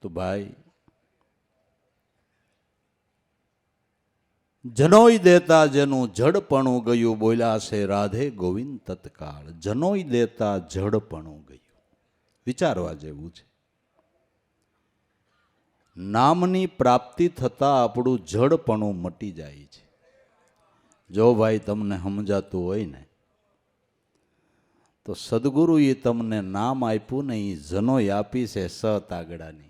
તો ભાઈ, જનોઈ દેતા જેનું જડપણું ગયું, બોલ્યા છે રાધે ગોવિંદ તત્કાળ. જનોઈ દેતા જડપણું ગયું. વિચારવા જેવું છે. નામની પ્રાપ્તિ થતાં આપણું જડપણું મટી જાય છે. જો ભાઈ તમને સમજાતું હોય ને તો સદગુરુએ તમને નામ આપ્યું ને એ જનોઈ આપી છે સતાગડાની.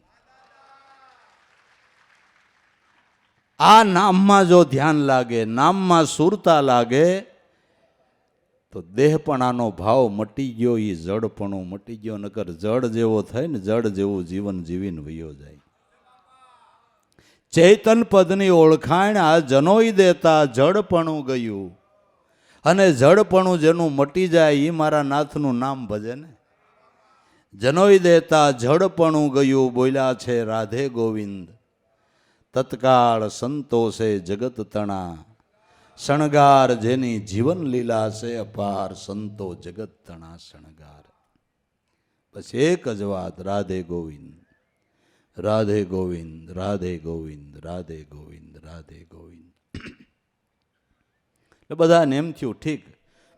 આ નામમાં જો ધ્યાન લાગે, નામમાં સુરતા લાગે તો દેહપણાનો ભાવ મટી ગયો, એ જડપણું મટી ગયો. નકર જડ જેવો થાય ને, જડ જેવું જીવન જીવીને વયો જાય. ચૈતન પદની ઓળખાણ આ જનોઈ દેતા જડપણું ગયું. અને જડપણું જેનું મટી જાય એ મારા નાથનું નામ ભજે ને. જનોઈ દેતા જડપણું ગયું, બોલ્યા છે રાધે ગોવિંદ તત્કાળ. સંતોષે જગત તણા, શણગાર જેની જીવન લીલા છે અપાર. સંતો જગત તણા શણગાર. બસ એક જ વાત, રાધે ગોવિંદ. રાધે ગોવિંદ, રાધે ગોવિંદ, રાધે ગોવિંદ, રાધે ગોવિંદ. એટલે બધાને એમ થયું ઠીક,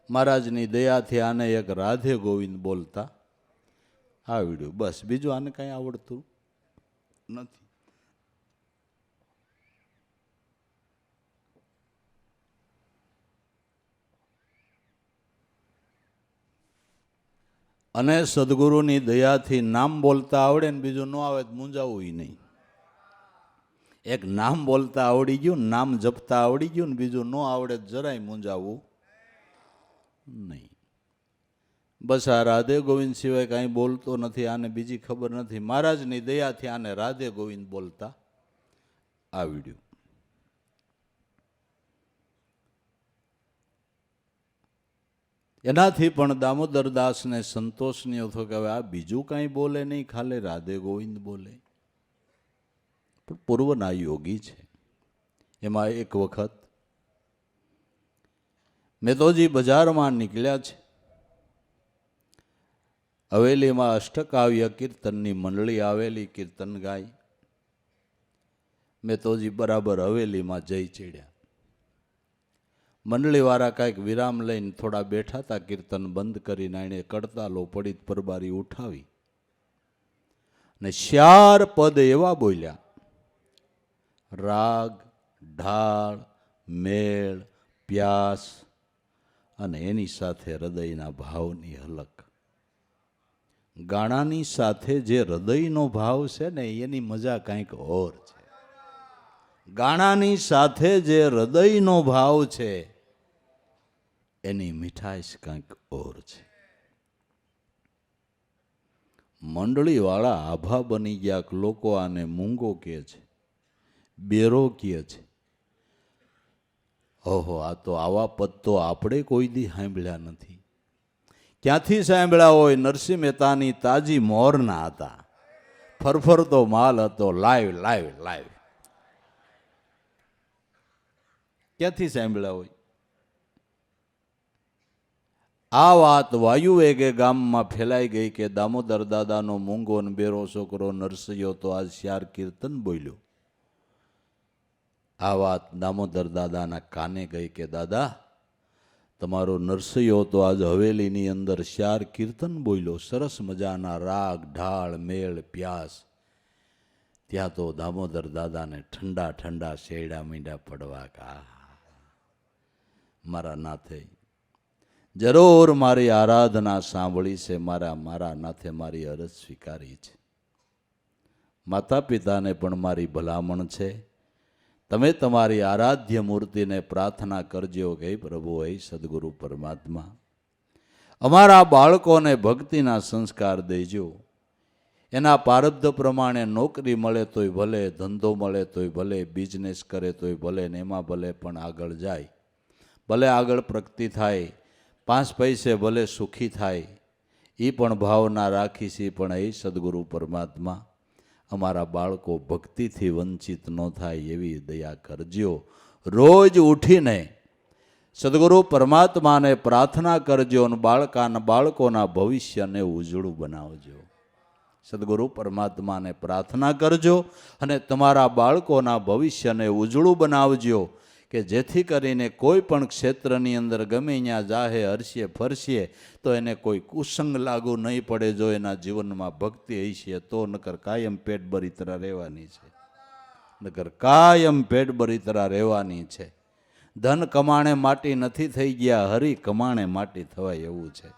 મહારાજની દયાથી આને એક રાધે ગોવિંદ બોલતા આવડ્યું, બસ બીજું આને કાંઈ આવડતું નથી. અને સદગુરુની દયાથી નામ બોલતા આવડે ને બીજું ન આવે તો મૂંઝાવું નહીં. એક નામ બોલતા આવડી ગયું, નામ જપતા આવડી ગયું ને બીજું ન આવડે જરાય મૂંઝાવું નહીં. બસ આ રાધે ગોવિંદ સિવાય કાંઈ બોલતો નથી, આને બીજી ખબર નથી. મહારાજની દયાથી આને રાધે ગોવિંદ બોલતા આવડ્યું. એનાથી પણ દામોદરદાસને સંતોષ નહીં થયો કે હવે આ બીજું કાંઈ બોલે નહીં, ખાલી રાધે ગોવિંદ બોલે. પણ પૂર્વના યોગી છે. એમાં એક વખત મેતોજી બજારમાં નીકળ્યા છે. હવેલીમાં અષ્ટકાવ્ય કીર્તનની મંડળી આવેલી, કીર્તન ગાય. મેતોજી બરાબર હવેલીમાં જઈ ચડ્યા. મંડળીવાળા કાંઈક વિરામ લઈને થોડા બેઠા હતા, કીર્તન બંધ કરીને એણે કડતાલો પડી પરબારી ઉઠાવી ને 4 પદ એવા બોલ્યા, રાગ, ઢાળ, મેળ, પ્યાસ અને એની સાથે હૃદયના ભાવની હલક. ગાણાની સાથે જે હૃદયનો ભાવ છે ને એની મજા કંઈક ઓર છે. ગાણાની સાથે જે હૃદયનો ભાવ છે એની મીઠાશ કંઈક ઓર છે. મંડળીવાળા આભા બની ગયા. લોકો આને મૂંગો કહે છે, બેરો કહે છે. ઓહો, આ તો આવા પદ તો આપણે કોઈ દી સાંભળ્યા નથી. ક્યાંથી સાંભળ્યા હોય? નરસિંહ મહેતાની તાજી મોરના હતા. ફરફરતો માલ હતો, લાઈવ લાઈવ લાઈવ. ક્યાંથી સાંભળ્યા હોય? આ વાત વાયુ વેગે ગામમાં ફેલાઈ ગઈ કે દામોદર દાદાનો મૂંગો ને બેરો છોકરો નરસિંહો તો આજ 4 કીર્તન બોલ્યો. આ વાત દામોદર દાદાના કાને ગઈ કે દાદા, તમારો નરસિંહો તો આજ હવેલીની અંદર 4 કીર્તન બોલ્યો, સરસ મજાના રાગ, ઢાળ, મેળ, પ્યાસ. ત્યાં તો દામોદર દાદાને ઠંડા ઠંડા શેડા મીંડા પડવા. કા મારા નાથે જરૂર મારી આરાધના સાંભળી છે, મારા નાથે મારી અરજ સ્વીકારી છે. માતા પિતાને પણ મારી ભલામણ છે, તમે તમારી આરાધ્ય મૂર્તિને પ્રાર્થના કરજો કે પ્રભુ, હે સદગુરુ પરમાત્મા, અમારા બાળકોને ભક્તિના સંસ્કાર દેજો. એના પ્રારબ્ધ પ્રમાણે નોકરી મળે તોય ભલે, ધંધો મળે તોય ભલે, બિઝનેસ કરે તોય ભલે, ને એમાં ભલે પણ આગળ જાય, ભલે આગળ પ્રગતિ થાય, 5 પૈસે ભલે સુખી થાય, એ પણ ભાવના રાખી છે. પણ એ સદગુરુ પરમાત્મા, અમારા બાળકો ભક્તિથી વંચિત ન થાય એવી દયા કરજો. રોજ ઉઠીને સદગુરુ પરમાત્માને પ્રાર્થના કરજો અને બાળકોના ભવિષ્યને ઉજળું બનાવજો. સદગુરુ પરમાત્માને પ્રાર્થના કરજો અને તમારા બાળકોના ભવિષ્યને ઉજળું બનાવજો કે જેથી કરીને કોઈ પણ ક્ષેત્રની અંદર ગમે ત્યાં જાહે, હરશે ફરશે તો એને કોઈ કુસંગ લાગુ નહીં પડે. જો એના જીવનમાં ભક્તિ હશે તો, નકર કાયમ પેટ બરીતરા રહેવાની છે. નકર કાયમ પેટ બરીતરા રહેવાની છે. ધન કમાણે માટી નથી થઈ ગયા, હરી કમાણે માટી થવાય એવું છે.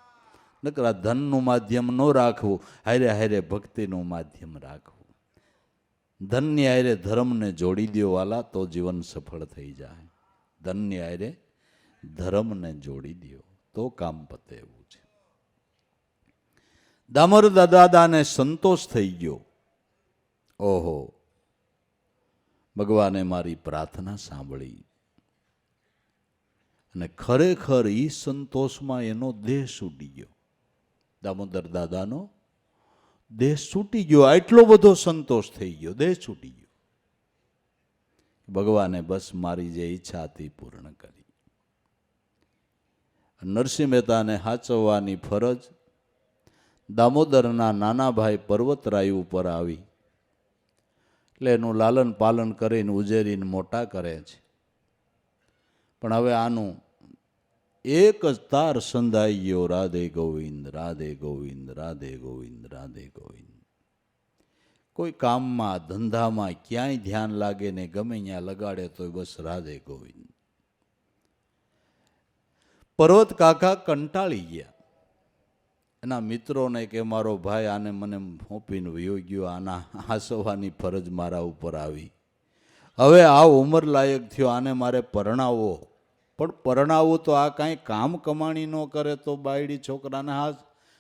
નકર આ ધનનું માધ્યમ ન રાખવું, હારે હારે ભક્તિનું માધ્યમ રાખવું. ધનની હારે ધર્મને જોડી દો વાલા, તો જીવન સફળ થઈ જાય. ધનની હારે ધર્મને જોડી દો તો કામ પતે એવું છે. દામોદર દાદાને સંતોષ થઈ ગયો. ઓહો, ભગવાને મારી પ્રાર્થના સાંભળી. અને ખરેખર એ સંતોષમાં એનો દેહ છૂટી ગયો. દામોદર દાદાનો દેહ છૂટી ગયો. આટલો બધો સંતોષ થઈ ગયો, દેહ છૂટી ગયો. ભગવાને બસ મારી જે ઈચ્છા હતી પૂર્ણ કરી. નરસિંહ મહેતાને સાચવવાની ફરજ દામોદરના નાના ભાઈ પર્વતરાય ઉપર આવી. એટલે એનું લાલન પાલન કરીને ઉજેરીને મોટા કરે છે. પણ હવે આનું એક જ તાર સંધાઈ ગયો, રાધે ગોવિંદ રાધે ગોવિંદ રાધે ગોવિંદ રાધે ગોવિંદ. કોઈ કામમાં ધંધામાં ક્યાંય ધ્યાન લાગે ને ગમે ત્યાં લગાડે તો બસ રાધે ગોવિંદ. પર્વત કાકા કંટાળી ગયા. એના મિત્રોને કે મારો ભાઈ આને મને સોંપીને વયો ગયો, આના હાંસવાની ફરજ મારા ઉપર આવી. હવે આ ઉંમર લાયક થયો, આને મારે પરણાવવો. પણ પરણાવવું તો આ કાંઈ કામ કમાણી ન કરે તો બાયડી છોકરાને હાથ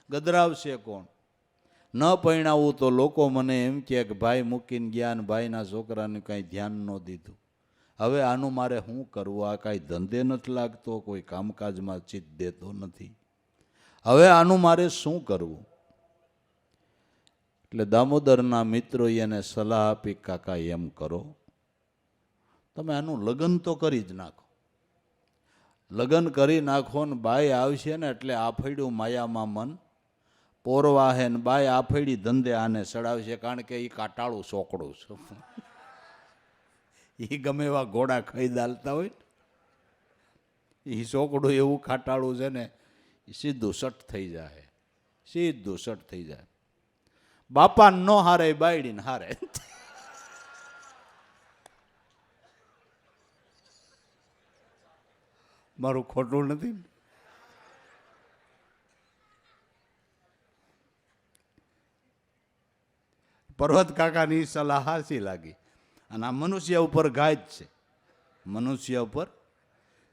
ગદરાવશે કોણ? ન પરણાવવું તો લોકો મને એમ કહે કે ભાઈ મૂકીને ગયા ને ભાઈના છોકરાને કાંઈ ધ્યાન ન દીધું. હવે આનું મારે શું કરવું? આ કાંઈ ધંધે નથી લાગતો, કોઈ કામકાજમાં ચિત્ત દેતો નથી. હવે આનું મારે શું કરવું? એટલે દામોદરના મિત્રોએ એને સલાહ આપી, કાકા એમ કરો, તમે આનું લગ્ન તો કરી જ નાખો. લગ્ન કરી નાખો ને બાઈ આવશે ને એટલે આફેડ્યું માયામાં મન પોરવાહે ને બાઈ આફેડી ધંધે આને ચડાવશે. કારણ કે એ કાટાળું સોકડું છે, એ ગમે એવા ઘોડા ખાઈ દાલતા હોય, એ સોકડું એવું ખાટાળું છે ને સીધું સટ થઈ જાય, સીધું સટ થઈ જાય. બાપા ન હારે બાયડીને હારે. મારું ખોટું નથી. પર્વત કાકાની સલાહ હાસી લાગી. અને આ મનુષ્ય ઉપર ઘાત છે. મનુષ્ય ઉપર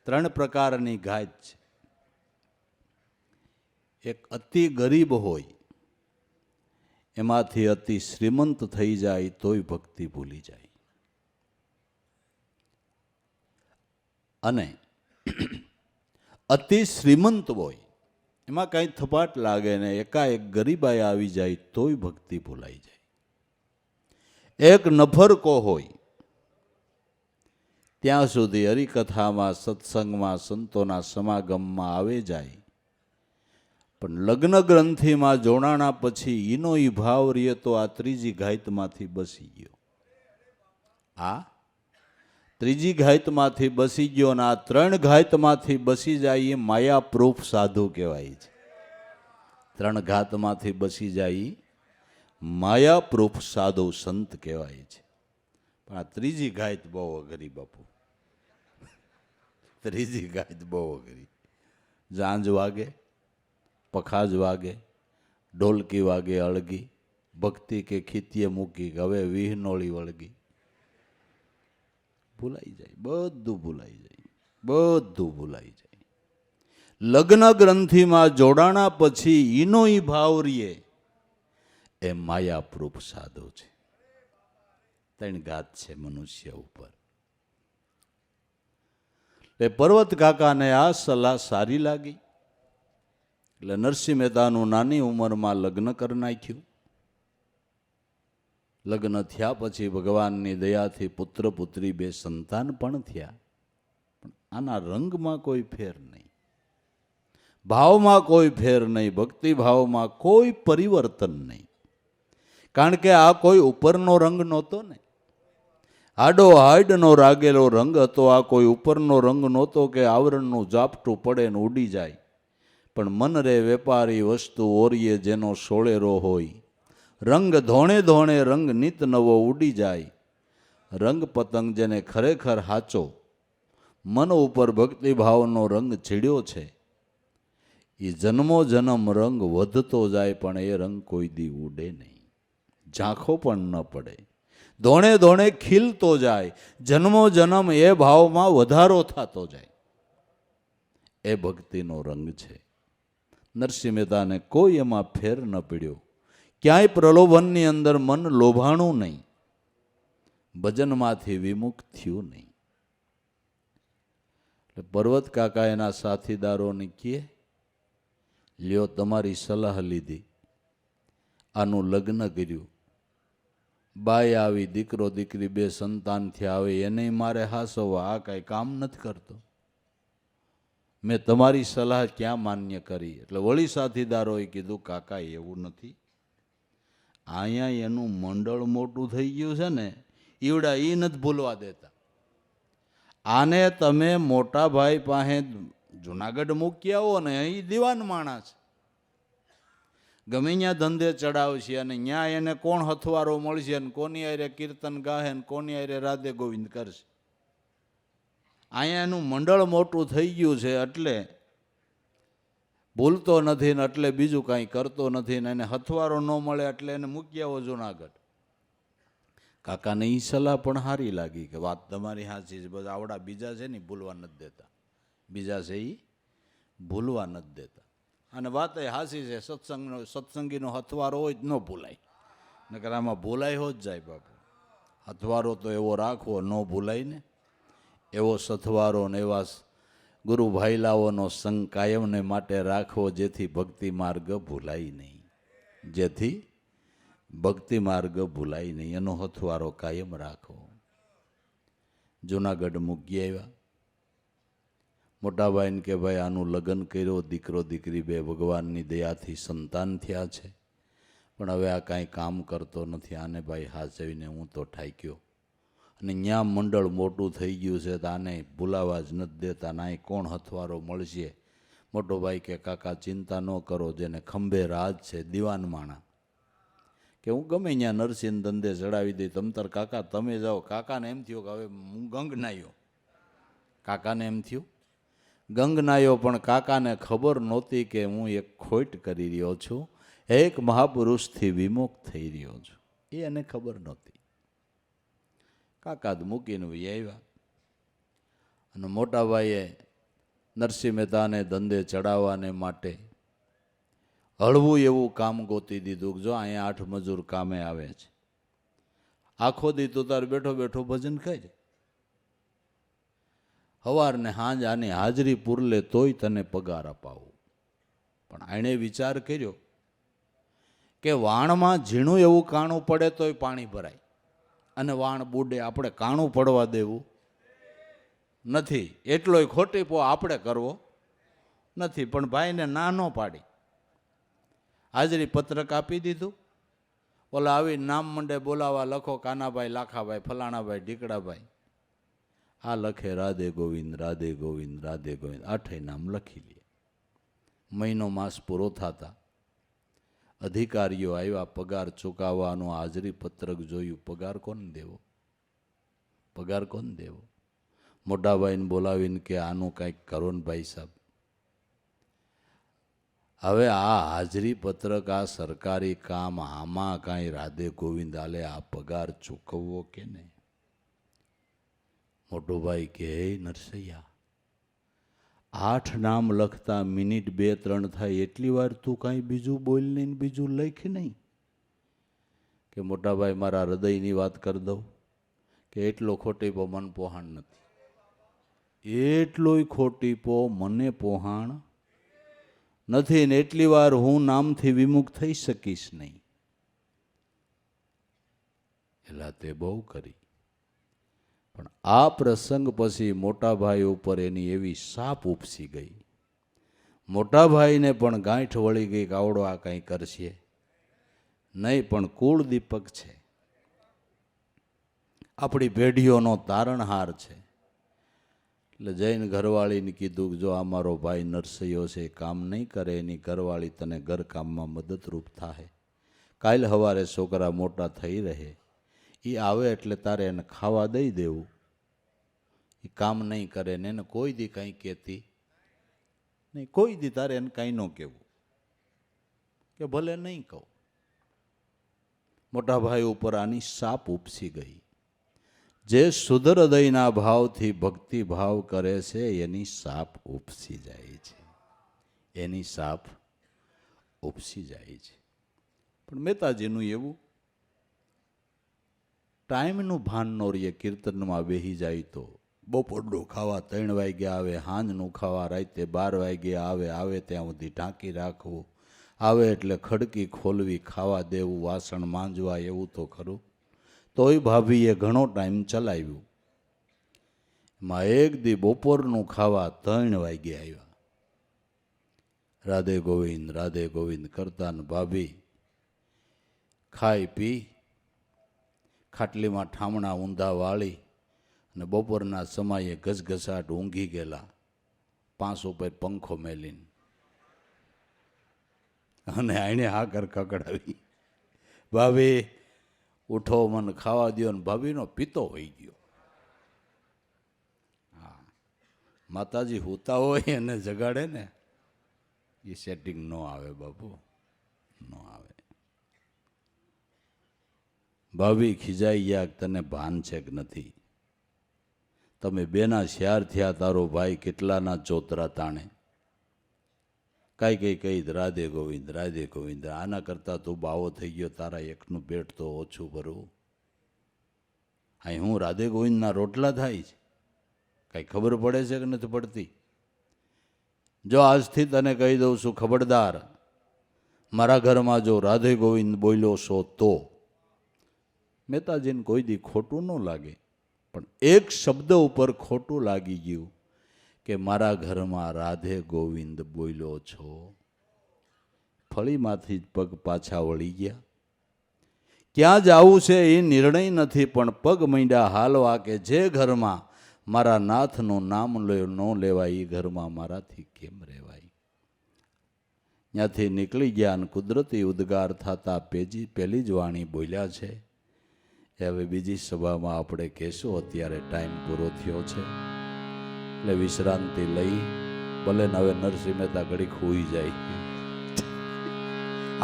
3 પ્રકારની ઘાત છે. એક અતિ ગરીબ હોય, એમાંથી અતિ શ્રીમંત થઈ જાય તોય ભક્તિ ભૂલી જાય. અને અતિ શ્રીમંત હોય, એમાં કાંઈ થપાટ લાગે ને એકાએક ગરીબાઈ આવી જાય તોય ભક્તિ ભૂલાઈ જાય. એક નફરકો હોય, ત્યાં સુધી હરિકથામાં સત્સંગમાં સંતોના સમાગમમાં આવે જાય, પણ લગ્ન ગ્રંથિમાં જોડાણા પછી ઈનો ઈ ભાવ રહીએ તો આ ત્રીજી ઘાતમાંથી બસી ગયો. આ ત્રીજી ઘાતમાંથી બસી ગયો અને આ 3 ઘાતમાંથી બસી જાય એ માયા પ્રૂફ સાધુ કહેવાય છે. 3 ઘાતમાંથી બસી જાય માયા પ્રૂફ સાધુ સંત કહેવાય છે. પણ આ ત્રીજી ઘાત બહુ અઘરી બાપુ, ત્રીજી ઘાત બહુ અઘરી. ઝાંઝ વાગે, પખાજ વાગે, ઢોલકી વાગે અળગી, ભક્તિ કે ખીતીએ મૂકી, હવે વિહનોળી વળગી. ભૂલાઈ જાય, બધું ભૂલાઈ જાય, બધું ભૂલાઈ જાય. લગ્ન ગ્રંથિમાં જોડાણા પછી ઈનો ઈ ભાવ રીએ એ માયાપ્રૂપ સાધુ છે. 3 ઘાત છે મનુષ્ય ઉપર. એ પર્વત કાકાને આ સલાહ સારી લાગી એટલે નરસિંહ મહેતાનું નાની ઉંમરમાં લગ્ન કરી નાખ્યું. લગ્ન થયા પછી ભગવાનની દયાથી પુત્ર પુત્રી 2 સંતાન પણ થયા. પણ આના રંગમાં કોઈ ફેર નહીં, ભાવમાં કોઈ ફેર નહીં, ભક્તિ ભાવમાં કોઈ પરિવર્તન નહીં. કારણ કે આ કોઈ ઉપરનો રંગ નહોતો ને, હાડો હાડનો રાગેલો રંગ હતો. આ કોઈ ઉપરનો રંગ નહોતો કે આવરણનું ઝાપટું પડે ને ઉડી જાય. પણ મન રે વેપારી વસ્તુ ઓરીએ જેનો સોળેરો હોય, રંગ ધોણે ધોણે રંગ નિત નવો ઉડી જાય. રંગ પતંગ જેને ખરેખર હાચો મન ઉપર ભક્તિભાવનો રંગ ચીડ્યો છે, એ જન્મો જન્મ રંગ વધતો જાય પણ એ રંગ કોઈ દી ઉડે નહીં, ઝાંખો પણ ન પડે. ધોણે ધોણે ખીલતો જાય, જન્મો જન્મ એ ભાવમાં વધારો થતો જાય. એ ભક્તિનો રંગ છે. નરસિંહ મહેતાને કોઈ એમાં ફેર ન પડ્યો. ક્યાંય પ્રલોભનની અંદર મન લોભાણું નહીં, ભજનમાંથી વિમુખ થયું નહીં. એટલે પર્વત કાકા એના સાથીદારોને કહે, લ્યો તમારી સલાહ લીધી, આનું લગ્ન કર્યું, બાઈ આવી, દીકરો દીકરી 2 સંતાન થયા, આવે એને મારે હાસવવા, આ કાંઈ કામ નથી કરતો. મેં તમારી સલાહ ક્યાં માન્ય કરી? એટલે વળી સાથીદારોએ કીધું, કાકા એવું નથી, અહીંયા એનું મંડળ મોટું થઈ ગયું છે ને, ઈવડા ઈ નથી ભૂલવા દેતા. આને તમે મોટા ભાઈ પાસે જુનાગઢ મૂકી આવો ને, એ દીવાન માણસ ગમે ત્યાં ધંધે ચડાવશે, અને ત્યાં એને કોણ હથવારો મળશે, અને કોની આરે કીર્તન ગાહે, ને કોની આરે રાધે ગોવિંદ કરશે. અહીંયા એનું મંડળ મોટું થઈ ગયું છે, એટલે ભૂલતો નથી ને એટલે બીજું કાંઈ કરતો નથી, ને એને હથવારો ન મળે એટલે એને મૂકી આવો જુનાગઢ. કાકાને એ સલાહ પણ સારી લાગી કે વાત તમારી સાચી છે, બધા આવડા બીજા છે ને ભૂલવા નથી દેતા, બીજા છે એ ભૂલવા નથી દેતા. અને વાત એ સાચી છે, સત્સંગીનો હથવારો હોય જ ન ભૂલાય, નકર આમાં ભૂલાય હો જ જાય બાપુ. હથવારો તો એવો રાખવો ન ભૂલાય ને, એવો સથવારો ને એવા ગુરુ ભાઈલાઓનો સંગ કાયમને માટે રાખવો, જેથી ભક્તિ માર્ગ ભૂલાય નહીં, જેથી ભક્તિ માર્ગ ભૂલાય નહીં, એનો હથવારો કાયમ રાખવો. જુનાગઢ મૂકી આવ્યા. મોટાભાઈને કે ભાઈ આનું લગ્ન કર્યો, દીકરો દીકરી બે ભગવાનની દયાથી સંતાન થયા છે, પણ હવે આ કાંઈ કામ કરતો નથી, આને ભાઈ હાચવીને હું તો ઠાક્યો, અને ન્યા મંડળ મોટું થઈ ગયું છે તો આને ભૂલાવા જ નથી દેતા, ના કોણ હથવારો મળશે. મોટો ભાઈ કે કાકા ચિંતા ન કરો, જેને ખંભે રાજ છે, દીવાન માણા, કે હું ગમે ત્યાં નરસિંહ ધંધે ચડાવી દઈ, તમતાર કાકા તમે જાઓ. કાકાને એમ થયું કે હવે હું ગંગ નાયો, કાકાને એમ થયું ગંગ નાયો, પણ કાકાને ખબર નહોતી કે હું એક ખોટ કરી રહ્યો છું, એક મહાપુરુષથી વિમુખ થઈ રહ્યો છું, એ એને ખબર નહોતી. કાકા જ મૂકીને આવ્યા. અને મોટાભાઈએ નરસિંહ મહેતાને ધંધે ચડાવવાને માટે હળવું એવું કામ ગોતી દીધું. જો અહીંયા 8 મજૂર કામે આવે છે, આખો દી તું તાર બેઠો બેઠો ભજન ખાય, સવારને સાંજ આની હાજરી પૂરલે તોય તને પગાર અપાવું. પણ આણે વિચાર કર્યો કે વાણમાં ઝીણું એવું કાણું પડે તોય પાણી ભરાય, અને વાણ બુડે, આપણે કાણું પડવા દેવું નથી, એટલોય ખોટીપો આપણે કરવો નથી. પણ ભાઈને ના ન પાડી, હાજરી પત્રક આપી દીધું. ઓલા આવી નામ મંડે બોલાવા, લખો કાનાભાઈ, લાખાભાઈ, ફલાણાભાઈ, ઢીકડાભાઈ. આ લખે રાધે ગોવિંદ, રાધે ગોવિંદ, રાધે ગોવિંદ, 8 નામ લખી લે. મહિનો માસ પૂરો થતા અધિકારીઓ આવ્યા, પગાર ચૂકવવાનો હાજરી પત્રક જોયું. પગાર કોને દેવો, પગાર કોને દેવો? મોટાભાઈને બોલાવીને કે આનું કાંઈક કરો ને ભાઈ સાહેબ. હવે આ હાજરી પત્રક, આ સરકારી કામ, આમાં કાંઈ રાધે ગોવિંદ આલે, આ પગાર ચૂકવવો કે નહીં? મોટો ભાઈ કે હે નરસૈયા, 8 નામ લખતા મિનિટ 2-3 થાય, એટલી વાર તું કાંઈ બીજું બોલ નહીં, બીજું લખ નહીં. કે મોટાભાઈ મારા હૃદયની વાત કરી દઉં કે એટલો ખોટીપો મન પોહાણ નથી, એટલોય ખોટીપો મને પોહાણ નથી, ને એટલી વાર હું નામથી વિમુખ થઈ શકીશ નહીં. એલા તે બહુ કરી. પણ આ પ્રસંગ પછી મોટાભાઈ ઉપર એની એવી સાપ ઉપસી ગઈ. મોટાભાઈને પણ ગાંઠ વળી ગઈ કે આવડો આ કંઈ કરશે નહીં, પણ કુળ દીપક છે, આપણી પેઢીઓનો તારણહાર છે. એટલે જૈન ઘરવાળીને કીધું જો આ મારો ભાઈ નરસૈયો છે, કામ નહીં કરે, એની ઘરવાળી તને ઘરકામમાં મદદરૂપ થાય. કાલ સવારે છોકરા મોટા થઈ રહે, એ આવે એટલે તારે એને ખાવા દઈ દેવું. એ કામ નહીં કરે ને એને કોઈ દી કંઈ કહેતી નહીં, કોઈ દી તારે એને કાંઈ ન કહેવું, કે ભલે નહીં કહું. મોટા ભાઈ ઉપર આની સાપ ઉપસી ગઈ. જે શુદ્ધ હૃદયના ભાવથી ભક્તિ ભાવ કરે છે એની સાપ ઉપસી જાય છે, એની સાપ ઉપસી જાય છે. પણ મહેતાજીનું એવું ટાઈમનું ભાન ન રહીએ. કીર્તનમાં બેસી જાય તો બપોરનું ખાવા 3 વાગ્યા આવે, સાંજનું ખાવા રાતે 12 વાગ્યા આવે, આવે ત્યાં સુધી ઢાંકી રાખવું, આવે એટલે ખડકી ખોલવી, ખાવા દેવું, વાસણ માંજવા, એવું તો ખરું. તોય ભાભીએ ઘણો ટાઈમ ચલાવ્યું. એમાં એક દી બપોરનું ખાવા 3 વાગ્યે આવ્યા. રાધે ગોવિંદ કરતા ને ભાભી ખાઈ ખાટલીમાં ઠામણા ઊંધા વાળી અને બપોરના સમયે ઘસઘસાટ ઊંઘી ગયેલા, પાંચ ઉપર પંખો મેલીને, અને આઈને હાકર કકડાવી, ભાભી ઉઠો મને ખાવા દો, ને ભાભીનો પિત્તો હોઈ ગયો. હા, માતાજી હોતા હોય એને જગાડે ને, એ સેટિંગ ન આવે બાપુ, ન આવે. ભાભી ખીજાઈ ગયા, તને ભાન છે કે નથી? તમે બેના શિયાર થયા, તારો ભાઈ કેટલાના ચોતરા તાણે, કઈ કઈ રાધે ગોવિંદ રાધે ગોવિંદ. આના કરતાં તું બાવો થઈ ગયો, તારા એકનું પેટ તો ઓછું ભરવું. અહીં હું રાધે ગોવિંદના રોટલા થાય છે, કઈ ખબર પડે છે કે નથી પડતી? જો આજથી તને કહી દઉં છું, ખબરદાર, મારા ઘરમાં જો રાધે ગોવિંદ બોલ્યો છો તો મહેતાજીને કોઈ દી ખોટું ન લાગે, પણ એક શબ્દ ઉપર ખોટું લાગી ગયું કે મારા ઘરમાં રાધે ગોવિંદ બોલ્યો છો, ફળીમાંથી જ પગ પાછા વળી ગયા. ક્યાં જવું છે એ નિર્ણય નથી, પણ પગ માંડ્યા હાલવા કે જે ઘરમાં મારા નાથનું નામ ન લેવાય એ ઘરમાં મારાથી કેમ રહેવાય. ત્યાંથી નીકળી ગયા અને કુદરતી ઉદ્ગાર થતા પહેલી જ વાણી બોલ્યા છે. હવે બીજી સભામાં આપણે કહેશું, અત્યારે ટાઈમ પૂરો થયો છે એટલે વિશ્રાંતિ લઈ, ભલે ને હવે નરસિંહ મહેતા ઘડીક હોઈ જાય,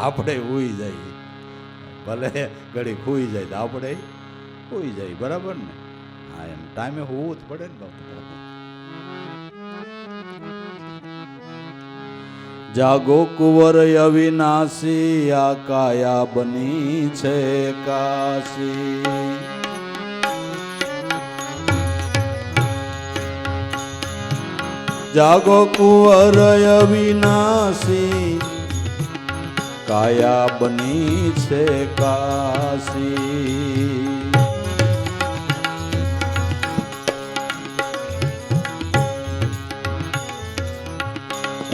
આપણે હોઈ જાય, ભલે ઘડીક હોઈ જાય તો આપણે હોઈ જાય, બરાબર ને? હા, એમ ટાઈમે હોવું જ પડે ને બાપુ. જાગો કુંવર અવિનાશી, આ કાયા બની છે કાશી. જાગો કુંવર અવિનાશી, કાયા બની છે કાશી.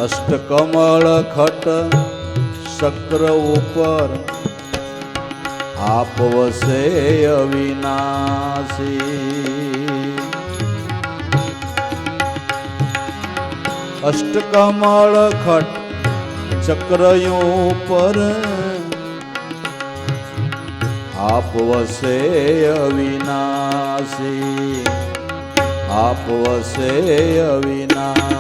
અષ્ટકમળ ખટ શક્ર ઉપર, આપ વસે અવિનાશી. અષ્ટકમળ ખટ ચક્ર ઉપર, આપ વસે અવિનાશી, આપ વસે અવિનાશી.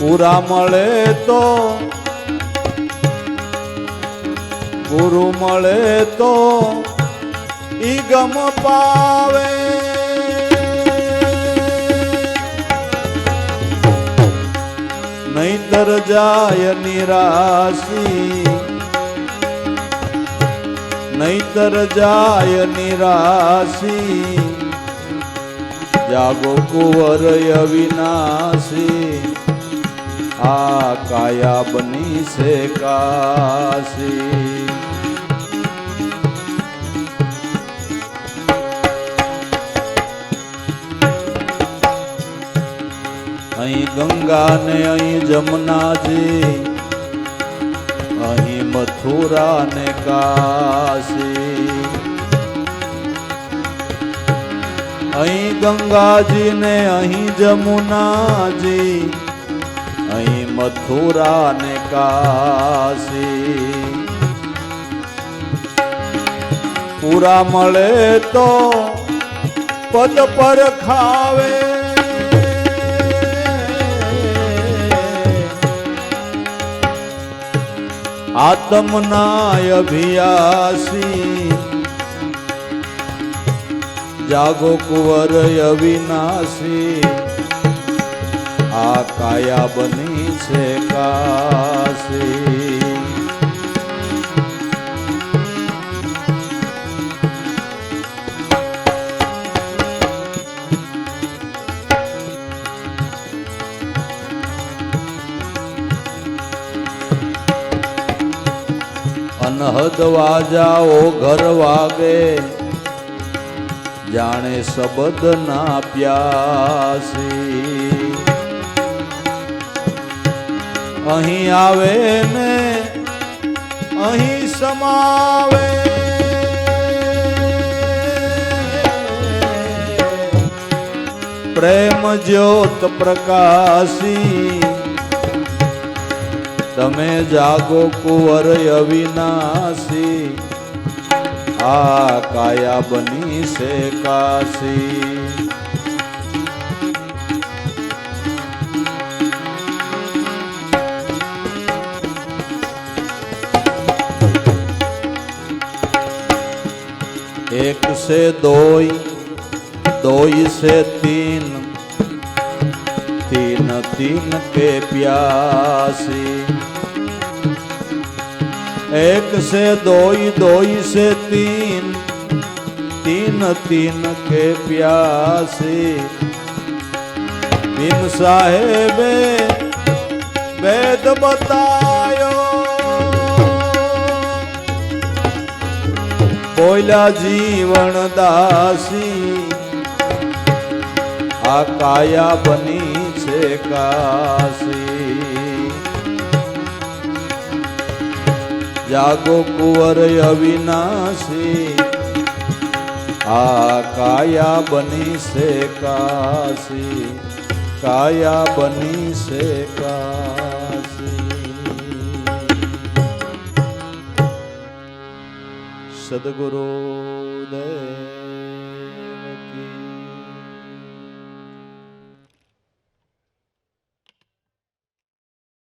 પૂરા મળે તો, ગુરુ મળે તો ઈ ગમ પાવે. નહીતર જાય નિરાશી, નહીતર જાય નિરાશી. જાગો કુંવર અવિનાશી, આ કાયા બની છે કાશી. અહીં ગંગા ને અહીં જમનાજી, અહીં મથુરા ને કાશી. અહીં ગંગાજી ને અહીં જમુનાજી, અહીં મથુરા ને કાશી. પૂરા મળે તો પદ પર ખાવે, આત્મના અભિયાસી. જાગો કુંવર અવિનાશી, આ કાયા બની છે કાશી. અનહદ વાજાઓ ઘર વાગે, જાણે શબ્દ ના પ્યાસી. અહીં આવે ને અહીં સમાવે પ્રેમ જ્યોત પ્રકાશી તમે જાગો કુંવર અવિનાશી આ કાયા બની છે કાશી एक से दोई दोई से तीन तीन तीन के प्यासी एक से दोई दोई से तीन तीन तीन के प्यासी भीम साहेबे वेद बतायो बोला जीवन दासी आ काया बनी छे काशी जागो कुंवर अविनाशी आ काया बनी छे काशी काया बनी छे काशी सद्गुरु